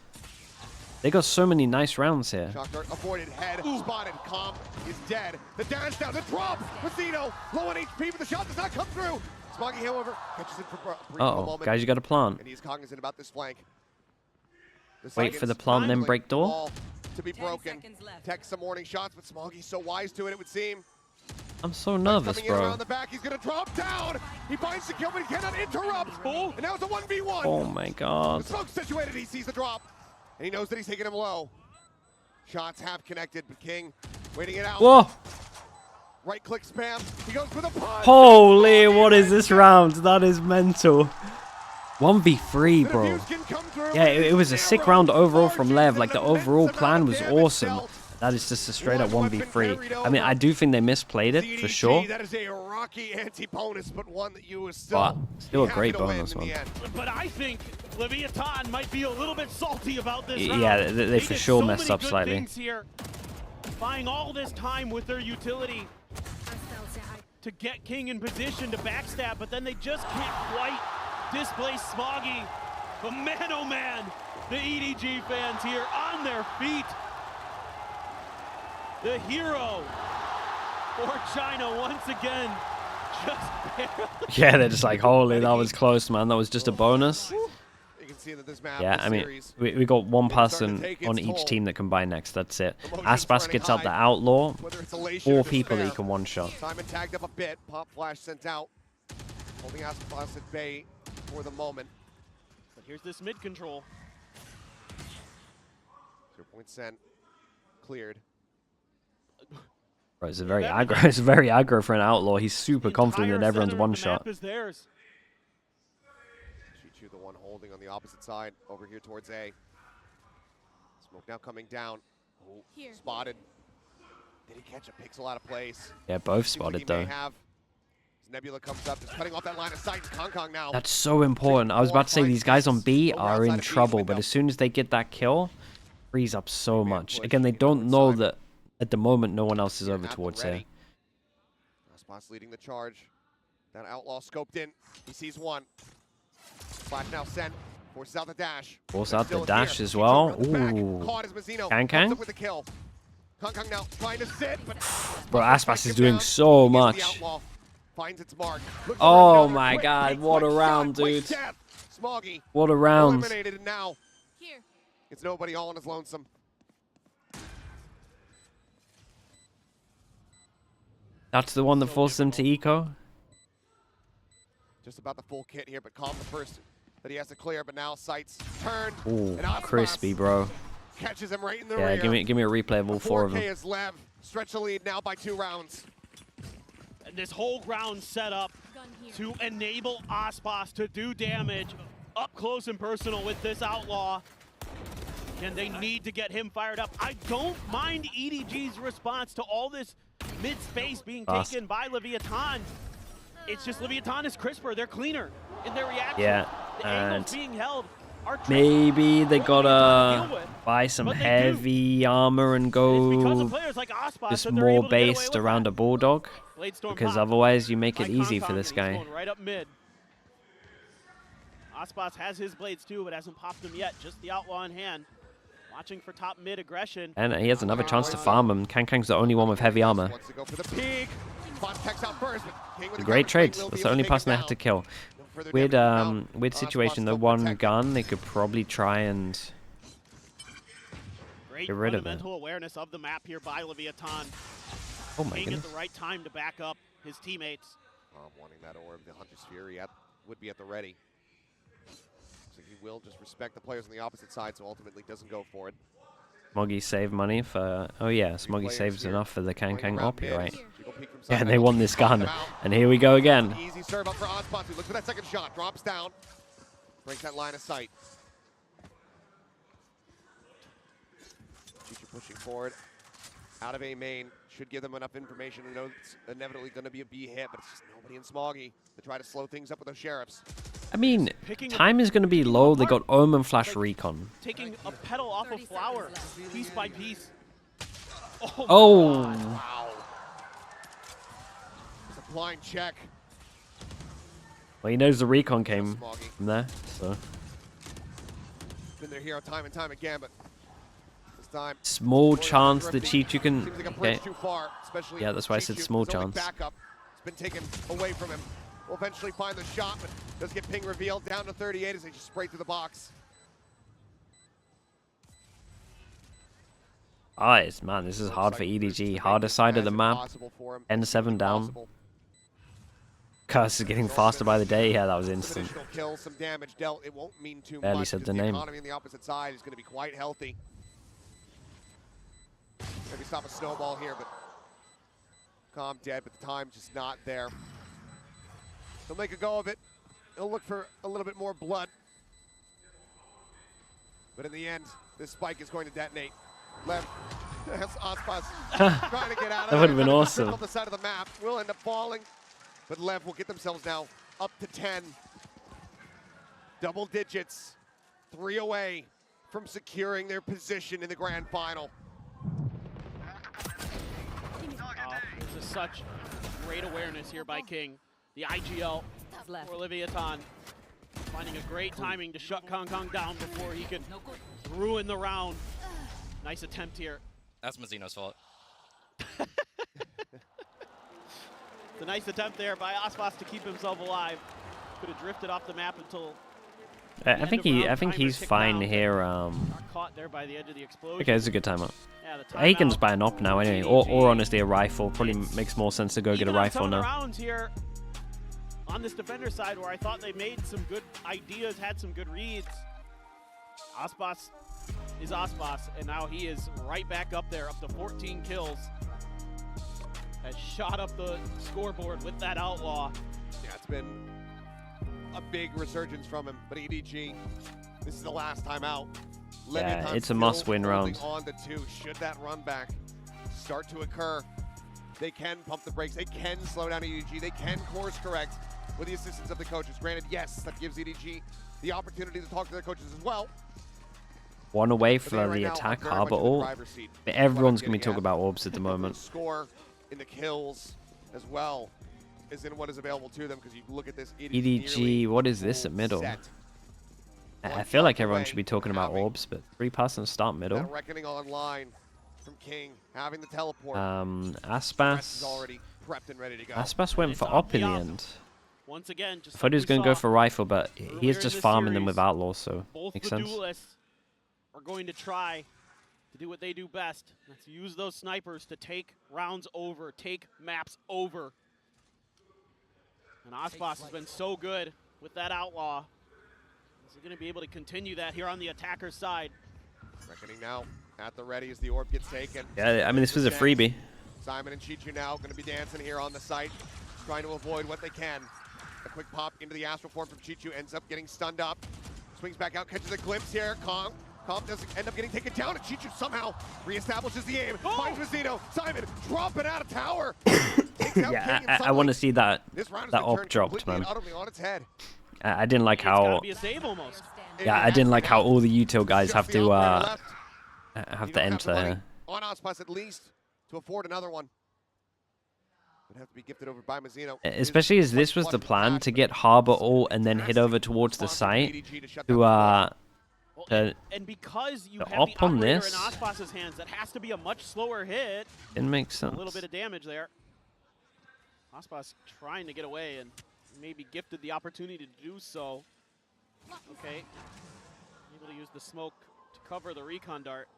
They got so many nice rounds here. Shock dart avoided, head spotted. Calm is dead. The dash down, the drop. Mazzino low on HP, but the shot does not come through. Smoggy, however, catches it for a brief moment. Guys, you got to plant. And he's cognizant about this flank. Wait for the plant, then break door. To be broken. Tex some warning shots, but Smoggy's so wise to it, it would seem. I'm so nervous, Coming in bro. around the back, he's gonna drop down. He finds the kill, but he cannot interrupt. And now it's a 1v1. Oh my god. The smoke's situated, he sees the drop. And he knows that he's taking him low. Shots have connected, but King waiting it out. Whoa. Right click spam. He goes for the punch. Holy, what is this round? That is mental. 1v3, bro. Yeah, it was a sick round overall from Lev. Like, the overall plan was awesome. That is just a straight up 1v3. I mean, I do think they misplayed it, for sure. That is a rocky anti-bonus, but one that you But still a great bonus one. But I think Leviathan might be a little bit salty about this round. Yeah, they for sure messed up slightly. Here, buying all this time with their utility to get King in position to backstab, but then they just can't quite displace Smoggy. But man, oh man, the EDG fans here on their feet. The hero for China once again. Yeah, they're just like, holy, that was close, man. That was just a bonus. You can see that this map, Yeah, I mean, we got one person on each team that can buy next. That's it. Aspas gets out the Outlaw. 4 people that he can one-shot. Simon tagged up a bit. Pop flash sent out. Holding Aspas at bay for the moment. But here's this mid control. 0 point sent. Cleared. Bro, it's a very aggro. It's very aggro for an Outlaw. He's super confident in everyone's one-shot. Chichu, the one holding on the opposite side, over here towards A. Smoke now coming down. Oh, spotted. Did he catch a pixel out of place? Yeah, both spotted though. Nebula comes up, just cutting off that line of sight. Kong now. That's so important. I was about to say these guys on B are in trouble, but as soon as they get that kill, frees up so much. Again, they don't know that at the moment no one else is over towards here. Aspas leading the charge. That Outlaw scoped in. He sees one. Flash now sent. Forces out the dash. Forces out the dash as well. Ooh. Kang. With the kill. Kong now trying to sit, but bro, Aspas is doing so much. Finds its mark. Oh my god, what a round, dude. What a round. Eliminated, and now it's nobody all on his lonesome. That's the one that forced them to eco. Just about the full kit here, but Calm the first that he has to clear, but now sights turned. Ooh, crispy, bro. Catches him right in the rear. Yeah, give me a replay of all 4 of them. 4K is LEV. Stretch the lead now by 2 rounds. And this whole round set up to enable Aspas to do damage up close and personal with this Outlaw. And they need to get him fired up. I don't mind EDG's response to all this mid-space being taken by Leviathan. It's just Leviathan is crisper. They're cleaner in their reaction. Yeah, the angles being held are maybe they gotta buy some heavy armor and go like just more based around a Bulldog, because otherwise you make it easy for this guy. Right up mid. Aspas has his blades too, but hasn't popped them yet. Just the Outlaw in hand. Watching for top mid aggression. And he has another chance to farm him. Kang's the only one with heavy armor. A great trade. That's the only person they have to kill. Weird situation though. 1 gun, they could probably try and get rid of it. Fundamental awareness of the map here by Leviathan. Oh my Being goodness. at the right time to back up his teammates. Wanting that orb, the Hunter's Fury would be at the ready. So he will just respect the players on the opposite side, so ultimately doesn't go for it. Smoggy saved money for... Oh yeah, Smoggy saves enough for the Kang OP, right? Yeah, and they won this gun. And here we go again. Easy serve up for Aspas, who looks for that second shot, drops down, breaks that line of sight. Chichu pushing forward, out of A main, should give them enough information to know it's inevitably going to be a B hit, but it's just nobody in Smoggy to try to slow things up with those sheriffs. I mean, time is going to be low. They got Omen Flash Recon. Taking a petal off of flower, piece by piece. Oh. Wow. It's a blind check. Well, he knows the recon came from there, so. Been their hero time and time again, but this time. Small chance that Chichu can. Seems like a Okay. bridge too far, especially Yeah, that's why I said small chance. Backup. It's been taken away from him. Will eventually find the shot, but does get ping revealed down to 38 as they just spray through the box. Man, this is hard for EDG. Harder side of the map. N7 down. Curse is getting faster by the day. Yeah, that was instant. Kill, some damage dealt. It won't mean too Barely much. said the name. Economy on the opposite side is going to be quite healthy. Maybe stop a snowball here, but Calm dead, but the time's just not there. He'll make a go of it. He'll look for a little bit more blood. But in the end, this spike is going to detonate. LEV, that's Aspas trying to get out of That would have been awesome. On the side of the map, will end up falling. But LEV will get themselves now up to 10. Double digits, 3 away from securing their position in the grand final. This is such great awareness here by King. The IGL for Leviathan. Finding a great timing to shut Kong down before he can ruin the round. Nice attempt here. That's Mazzino's fault. It's a nice attempt there by Aspas to keep himself alive. Could have drifted off the map until I think he's fine here. got caught there by the edge of the explosion. Okay, it's a good timeout. Yeah, the He can timeout. just buy an op now anyway, or honestly a rifle. Probably makes more sense to go get a Even on rifle some of the now. rounds here on this defender side where I thought they made some good ideas, had some good reads. Aspas is Aspas, and now he is right back up there, up to 14 kills. Has shot up the scoreboard with that outlaw. Yeah, it's been a big resurgence from him, but EDG, this is the last time out. Yeah, Leviathan it's a still must-win holding round. On the 2, should that run back start to occur, they can pump the brakes, they can slow down EDG, they can course correct with the assistance of the coaches. Granted, yes, that gives EDG the opportunity to talk to their coaches as well. One away But they for right the now are attack very much harbor in the ult. driver's seat. Everyone's going to be Getting talking at. about orbs at the moment. Score in the kills as well is in what is available to them, because you look at this EDG, what is this at middle? Set. I feel like everyone should be talking about orbs, but 3-person start That middle. reckoning online from King, having the teleport. Rest is Aspas. already prepped and ready to go. Aspas went for op in the end. Once again, just I thought he was going to go for rifle, but he earlier is in just this farming them series, with outlaws, so both makes the sense. duelists are going to try to do what they do best. That's use those snipers to take rounds over, take maps over. And Aspas has been so good with that outlaw. Is he going to be able to continue that here on the attacker's side? Reckoning now at the ready as the orb gets taken. Yeah, I mean, this was a freebie. Simon and Chichu now going to be dancing here on the site, trying to avoid what they can. A quick pop into the astral form from Chichu, ends up getting stunned up. Swings back out, catches a glimpse here. Comp doesn't end up getting taken down, and Chichu somehow reestablishes the aim. Finds Mazzino. Simon dropping out of tower. Takes out Yeah, King and I want to see that this round has that been op turned dropped, completely man. and utterly on its head. I didn't like It's got how to be a save almost. yeah, I didn't like how all the util guys Just have the to operator left. have You to don't the enter money here. on Aspas at least to afford another one. Would have to be gifted over by Mazzino. Especially as this was the plan to get harbor ult and then head over towards the site to And because you the have op the on operator this. in Aspas's hands, that has to be a much slower hit. didn't make A sense. little bit of damage there. Aspas trying to get away and maybe gifted the opportunity to do so. Okay. Able to use the smoke to cover the recon dart.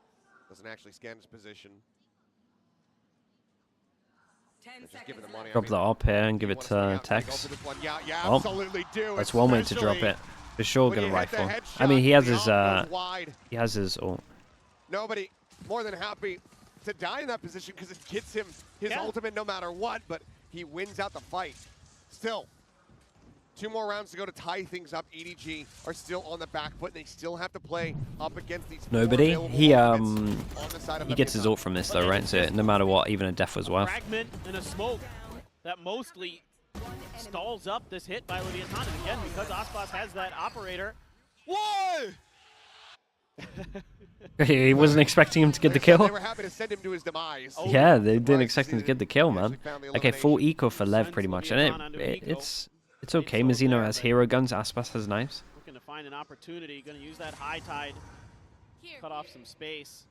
Doesn't actually scan his position. Just give it the money. Drop the op here and give it to Tex. Yeah, Oh, absolutely do. That's one way to drop especially it. For sure, when get a you hit the rifle. I mean, headshot, he has the his arm goes wide. he has his ult. Nobody more than happy to die in that position because it gets him his Yeah. ultimate no matter what, but he wins out the fight. Still, 2 more rounds to go to tie things up. EDG are still on the back foot, and they still have to play up against these 4 Nobody. available He ultimates on the side of he gets his Leviathan. ult from this though, right? So no matter what, even a death was worth. Fragment and a smoke that mostly stalls up this hit by Leviathan. And again, because Aspas has that operator. Why? He wasn't expecting him to get the They kill. were happy to send him to his demise. Yeah, they didn't Surprised expect see him to get the that kill, he man. actually found the Okay, full elimination. eco for Lev pretty much, and it's okay. Mazzino has hero guns, Aspas has knives. Looking to find an opportunity. Going to use that high tide. Cut off some space.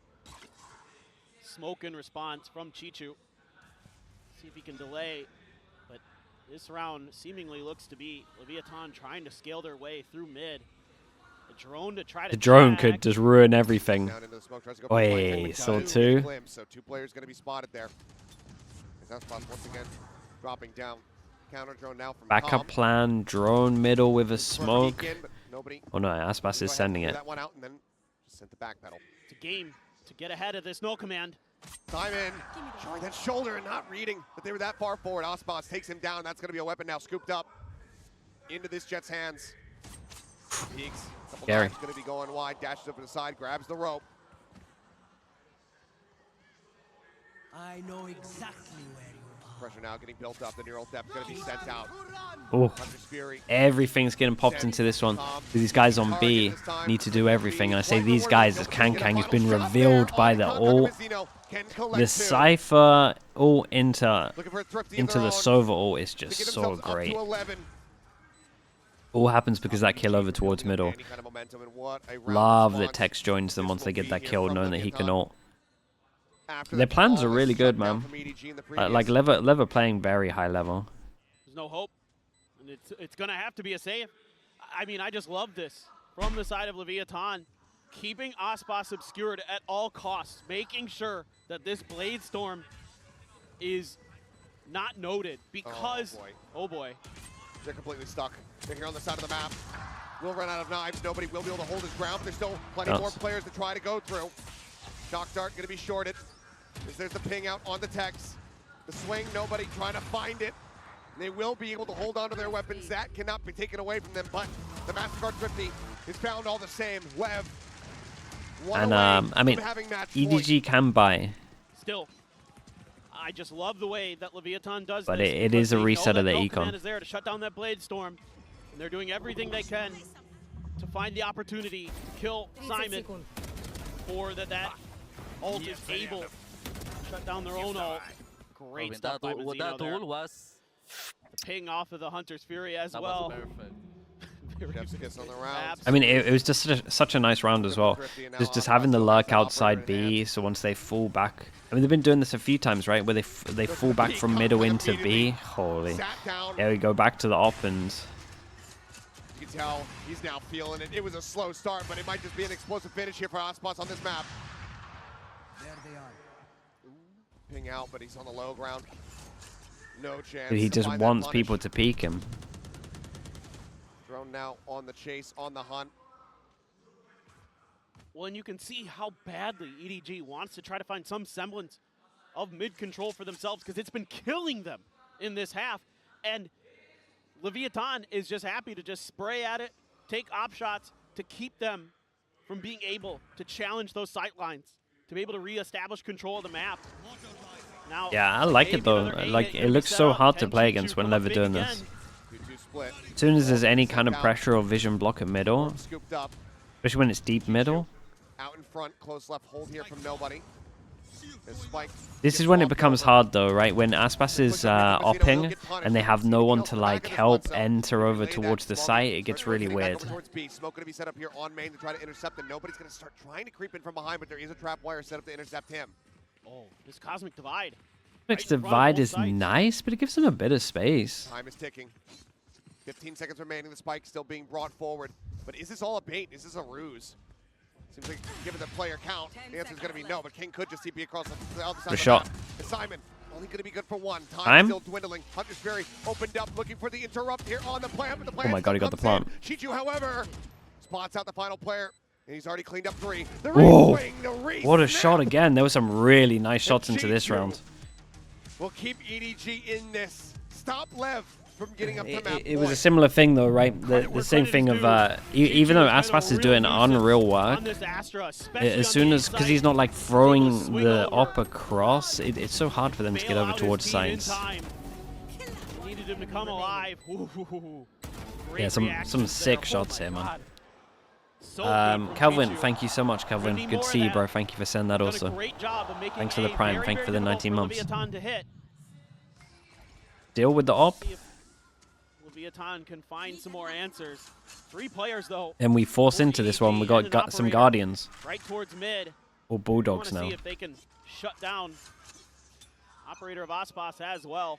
Smoke in response from Chichu. See if he can delay. But this round seemingly looks to be Leviathan trying to scale their way through mid. The drone to try to The drone tag. could just ruin everything. Down into the smoke, tries to go for the flank, Oi, but he saw does two. get a glimpse, so 2 players going to be spotted there. That's once again dropping down. Counter drone now from Backup Comp. plan, drone middle with a smoke. Peek in, but nobody. Oh no, Aspas Go is ahead sending and it. clear that one out and then just sent the back pedal. It's a game to get ahead of this no command. Simon showing that shoulder and not reading that they were that far forward. Aspas takes him down. That's going to be a weapon now scooped up into this Jet's hands. Peeks. Couple Gary. knives going to be going wide. Dashes over the side. Grabs the rope. I know exactly where you are. Pressure now getting built up. The neural depth going to be sent out. Oh, Hunter's Fury. everything's getting popped into this one. These guys on B need to do everything. And I say these guys, as Kang has been revealed by the ult. The Cypher ult into the Sova ult is just so great. All happens because that kill over towards middle. Love that Tex joins them once they get that kill, knowing that he can ult. Their plans are really good, man. Like Lev are playing very high level. There's no hope, and it's going to have to be a save. I mean, I just love this from the side of Leviathan, keeping Aspas obscured at all costs, making sure that this Blade Storm is not noted because, oh boy. They're completely stuck. They're here on the side of the map. We'll run out of knives. Nobody will be able to hold his ground, but there's still plenty more players to try to go through. Shock Dart going to be shorted. There's the ping out on the Tex. The swing, nobody trying to find it. They will be able to hold on to their weapons. That cannot be taken away from them, but the MasterCard 50 is found all the same. Lev, and I mean, EDG can buy. Still, I just love the way that Leviathan does but this. It is a reset of the econ. Is there to shut down that Blade Storm, and they're doing everything they can to find the opportunity to kill Simon, or that ult is able to shut down their own ult. Great stuff by Mazzino there. The ping off of the Hunter's Fury as well. I mean, it was just such a nice round as well. Just having the lurk outside B, so once they fall back. I mean, they've been doing this a few times, right? Where they fall back from middle into B. Holy. There we go, back to the op, and you can tell he's now feeling it. It was a slow start, but it might just be an explosive finish here for Aspas on this map. There they are. Ping out, but he's on the low ground. No chance. he just wants people to peek him. Drone now on the chase, on the hunt. Well, and you can see how badly EDG wants to try to find some semblance of mid-control for themselves, because it's been killing them in this half. And Leviathan is just happy to just spray at it, take op shots to keep them from being able to challenge those sight lines, to be able to re-establish control of the map. Now, yeah, I like it though. Like, it looks so hard to play against when they're doing this. As soon as there's any kind of pressure or vision block at middle, especially when it's deep middle. Out in front, close left hold here from nobody. This is when it becomes hard though, right? When Aspas is opping and they have no one to like help enter over towards the site, it gets really weird. Smoke gonna be set up here on main to try to intercept, and nobody's gonna start trying to creep in from behind, but there is a trap wire set up to intercept him. Oh, this Cosmic Divide. Cosmic Divide is nice, but it gives them a bit of space. Time is ticking. 15 seconds remaining, the spike still being brought forward. But is this all a bait? Is this a ruse? Seems like, given the player count, the answer is going to be no, but King could just TP across the other side of the shot. map. And Simon, only going to be good for one. Time still dwindling. Hunter's Fury opened up, looking for the interrupt here on the plant, but the plant oh my god, he got the plant. Chichu, however, spots out the final player, and he's already cleaned up 3. The Whoa, swing, the what a shot again. There were some really nice shots into this round. We'll keep EDG in this. Stop Lev from getting up to map. It was a similar thing though, right? The same thing of even though Aspas is doing unreal work, as soon as, because he's not like throwing the op across, it's so hard for them to get over towards sites. Needed him to come alive. Yeah, some sick shots here, man. Kelvin, thank you so much, Kelvin. Good to see you, bro. Thank you for sending that also. Thanks for the prime. Thank you for the 19 months. Deal with the op. Leviathan can find some more answers. 3 players though. And we force into this one. We got some Guardians. Right towards mid. Or Bulldogs now. See if they can shut down Operator of Aspas as well.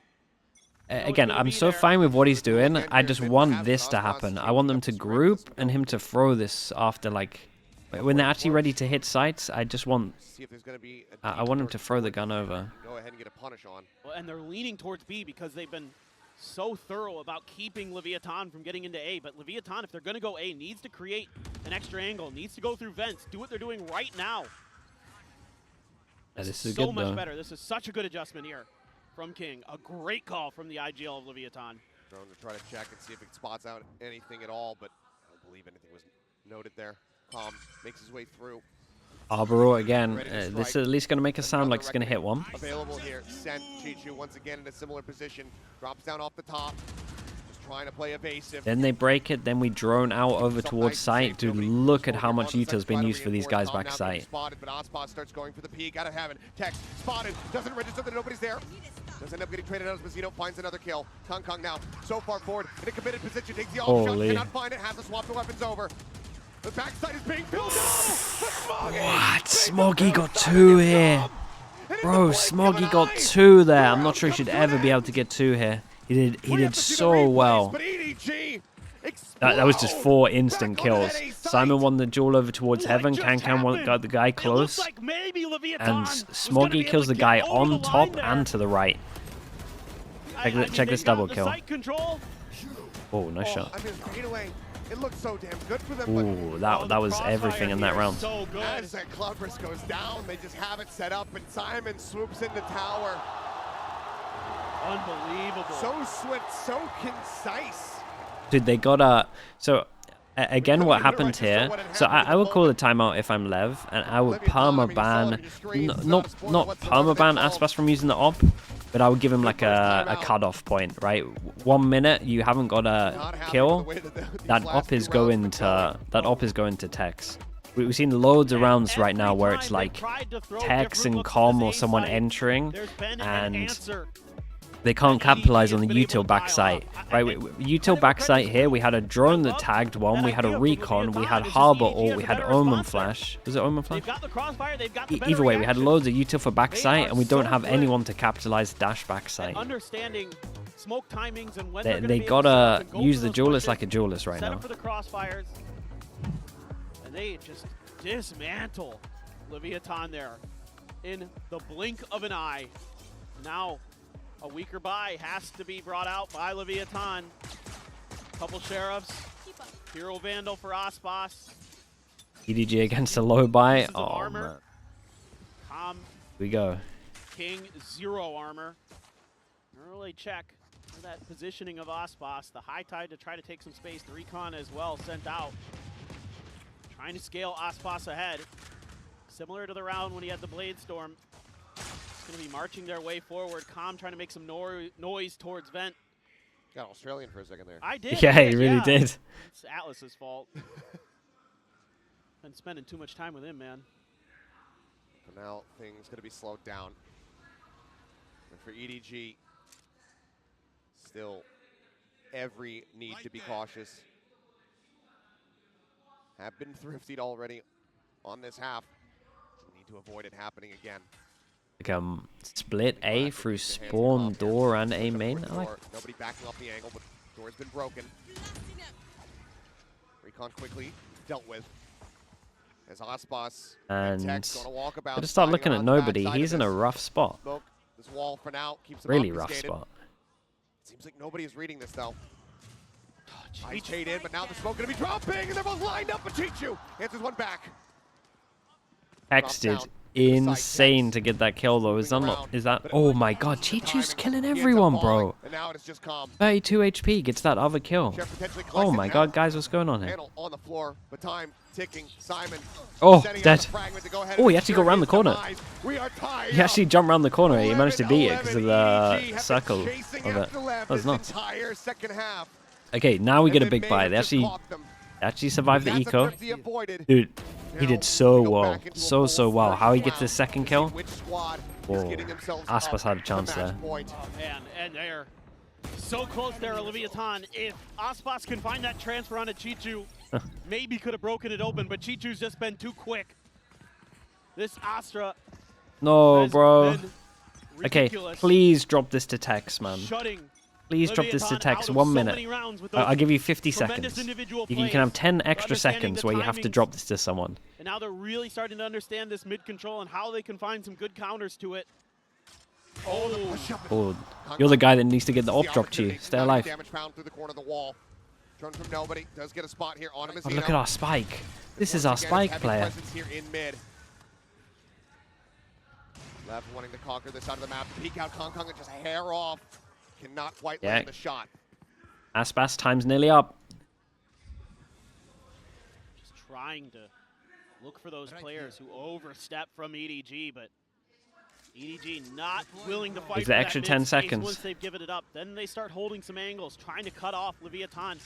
Again, I'm so fine with what he's doing. I just want this to happen. I want them to group and him to throw this after, like, when they're actually ready to hit sites. I just want, I want him to throw the gun over. Go ahead and get a punish on. Well, and they're leaning towards B because they've been so thorough about keeping Leviathan from getting into A. But Leviathan, if they're going to go A, needs to create an extra angle, needs to go through vents, do what they're doing right now. This is so good, much though. better. This is such a good adjustment here from King. A great call from the IGL of Leviathan. Drone to try to check and see if it spots out anything at all, but I don't believe anything was noted there. Calm makes his way through. Arbor again. This is at least going to make it sound like it's going to hit one. Available here. Sent Chichu once again in a similar position. Drops down off the top. Just trying to play evasive. Then they break it. Then we drone out over towards site. Dude, look at how much Utah has been used for these guys back site. Spotted, but Aspas starts going for the P. Gotta have it. Text spotted. Doesn't register that nobody's there. Does end up getting traded out as Mazzino finds another kill. Kong now so far forward in a committed position. Takes the off shot. Cannot find it. Has to swap the weapons over. The backside is being filled out. What? Smoggy got 2 here. Bro, Smoggy got 2 there. I'm not sure he should ever be able to get 2 here. We did have to see the so replays, well. But EDG That was just 4 instant back on kills. NA site. Simon won the duel over towards heaven. just Can got the guy It looks close. like maybe Leviathan And was gonna Smoggy be able kills to the get guy over the on line top there. and to the right. Check this they've double got the kill. site control. Oh, nice shot. I mean, fadeaway. It looks so damn good for them. But Ooh, Oh, that the was everything in that crossfire round. here is So good. as that Clubris goes down, they just have it set up, and Simon swoops into tower. Unbelievable. So swift, so concise. Dude, they got a... So, again, what happened here... So, I would call a timeout if I'm Lev, and I would perma-ban... Not perma-ban Aspas from using the op, but I would give him like a cut-off point, right? 1 minute, you haven't got a kill, that op is going to Tex. We've seen loads of rounds right now where it's like Tex and Com or someone entering, and they can't capitalize on the util backside, right? Util backside here, we had a drone that tagged one, we had a recon, we had Harbor ult, we had Omen Flash. Was it Omen Flash? Either way, we had loads of util for backside, and we don't have anyone to capitalize dash backside. Understanding smoke timings and when They gotta use the duelist like a duelist right set now. up for the crossfires, and they just dismantle Leviathan there in the blink of an eye. Now, a weaker buy has to be brought out by Leviathan. Couple sheriffs, Hero Vandal for Aspas. EDG against a low buy. Pieces of Oh armor. man, Com we go. King 0 armor. Early check for that positioning of Aspas. The high tide to try to take some space. The recon as well sent out. Trying to scale Aspas ahead. Similar to the round when he had the Blade Storm. It's going to be marching their way forward. Com trying to make some noise towards Vent. Got Australian for a second there. I did. Yeah, I he really did. It's Atlas's fault. Been spending too much time with him, man. So now things going to be slowed down. And for EDG, still every need to be cautious. Have been thriftied already on this half. Need to avoid it happening again. Like split A through spawn, door, and A main. I like. Nobody backing off the angle, but door's been broken. Recon quickly dealt with. As Aspas And Tex gonna walk about, gotta start looking sliding at around the nobody. backside He's of in a this rough spot. smoke. This wall for now keeps him Really rough obfuscated. spot. Seems like nobody is reading this though. Ice Jade in, but now the smoke gonna be dropping, and they're both lined up. But Chichu answers one back. Tex did insane to get that kill though. Is that not? Is that? Oh my God, Chichu's killing everyone, bro. And now it is just calm. 32 HP gets that other kill. Jeff potentially Oh collects my it God, now. guys, what's going on here? Panel on the floor, but time ticking. Simon. Oh, setting out dead. the fragment to go ahead Oh, and he actually got ensure around the his corner. demise. We are tied He actually up. jumped around the corner. He managed to beat it because of 11-11. the EDG have circle been of chasing it. after LEV That was this nuts. entire second half. Okay, now we get a And they big may buy. have They just actually caught them. survived the That's a eco. thrifty avoided. Dude, he Now did so we go well. back into a So full well. first How he gets round the second to see kill? which squad is Whoa. getting themselves Aspas up had a chance to match there. point. Oh, man, and they're so close there, Leviathan. If Aspas can find that transfer onto Chichu, maybe could have broken it open, but Chichu's just been too quick. This Astra No, has bro. been Okay, ridiculous. please drop this to Tex, man. Shutting Please drop this to Leviathan Tex. out of 1 so minute. many rounds with I'll those give you 50 tremendous seconds. individual You can plays, have 10 extra understanding seconds the where you have to timings. drop this to someone. And now they're really starting to understand this mid-control and how they can find some good counters to it. Oh, Oh, you're the guy that needs to get the op drop to you. Opportunity. Stay Now alive. Damage found through the corner of the wall. Drone from nobody. Does get a spot here on him. Oh, look at our spike. This is our spike player. Here in mid. Lev wanting to conquer this side of the map. Peek out Kong Kong and just hair off. Cannot quite Yeah. land the shot. Aspas time's nearly up. just trying to look for those players who overstep from EDG, but EDG not willing to fight There's for the that extra mid 10 space seconds. once they've given it up. Then they start holding some angles, trying to cut off Leviathan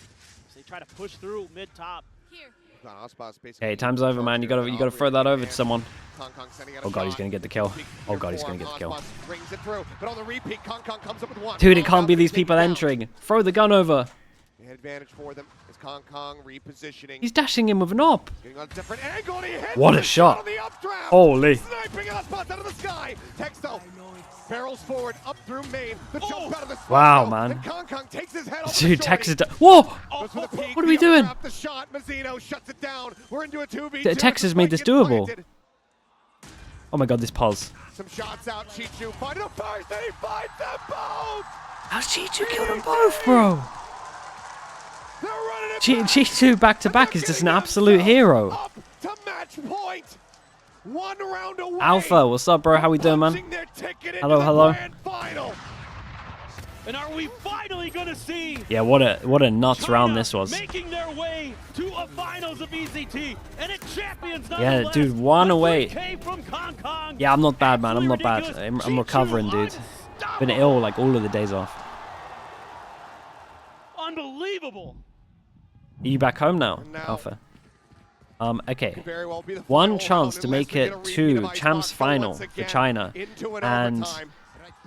as they try to push through mid-top. Hey, time's over, man. You gotta throw that over to someone. Kong Kong sending out Oh a God, he's shot. gonna get the kill. Peek Oh here God, he's for gonna get the kill. Aspas brings it through, but on the repeat, Kong Kong comes up with one. Dude, it Kong can't be Kong these taken people down. entering. Throw the gun over. advantage for them as Kong repositioning. He's dashing in with an op. Getting on a different angle, and he hits What a the shot. on the updraft. Holy. Sniping out spots out of the sky. Texto barrels forward up through main. The jump out of the smoke. Wow, though, man. and Kong takes his head off Dude, the Tex is shorty. Whoa! Goes for the peek, What are we the doing? updraft, the shot. Mazzino shuts it down. We're into a 2v2. Tex has made this doable. Oh my god, this pulse. Some shots out. Chichu finding a first, and he finds them both. How's Chichu killed them both, bro? They're running it back. Chichu back to back is just an absolute hero. Up to match point. 1 round away. Alpha, what's up, bro? How we doing, man? Punching their ticket into Hello, the hello. grand final. And are we finally going to see Yeah, what a nuts round this was. making their way to a finals of ECT and a champions Yeah, nonetheless. dude, 1 away. 3K from Kong. Yeah, I'm not bad, man. I'm not bad. Ridiculous. I'm recovering, dude. Been ill like all of the days off. Unbelievable. Are you back home now, Now- Alpha? Okay. Could very well be the One final chance round to unless make we it get a repeat to of Champs Icebox final once for again China. into an And overtime.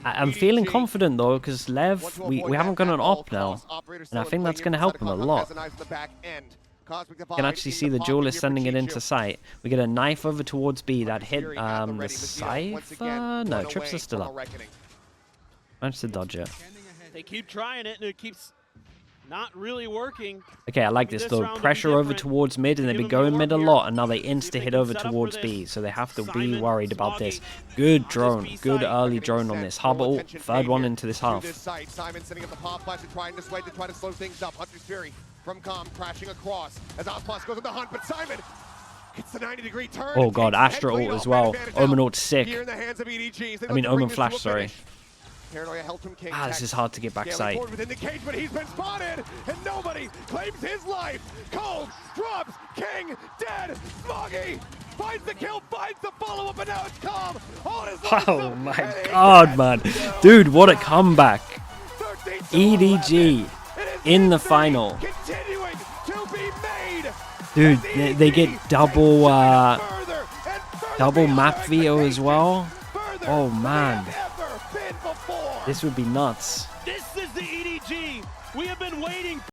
I'm feeling EDG confident though, because Lev, want to we avoid haven't that got an at all op now. costs. Operator And still I in think play that's here going to inside help of him a Kong. lot. Has a knife in the back end. Cosmic You Divide can actually in see the pocket duelist here for sending it into Chichu. sight. We get a knife over towards B that hit Fury at the the ready. Mazzino once again, Cypher. No, one Trips away are still from a up. reckoning. Managed to dodge it. They keep trying it and it keeps not really working. Okay, I like this This though. round will be Pressure over different. towards mid, and they've Give been them going mid a more lot, here. and now they See if insta they hit can over set up for towards this. B, so they have to be Simon, worried about Smoggy this. Good on this drone, B good side. early Reckoning drone on set. this. Harbor Full ult, attention third one here into this to half. this site. Simon setting up the pop flash and trying to sway to try to slow things up. Hunter's Fury from Com crashing across as Ospas goes on the hunt, but Simon gets the 90-degree turn. Oh and god, takes the Astra head ult lead as off, well. advantage Omen out. ult's sick. Here in the hands of EDG. They I mean, look to Omen bring this to flash, a sorry. finish. Paranoia held from King. This is hard to get back sight. Forward within the cage, but he's been spotted, and nobody claims his life. Cold drops King dead. Smoggy finds the kill, finds the follow-up, and now it's calm. All his life Oh up, my and he god, gets man. no Dude, what a comeback. 13-11. EDG It is in the history final. continuing to be made. Dude, As they get EDG double, takes China further and further double beyond map our VO as well. expectations, further Oh, than man. they have ever been before. This would be nuts. This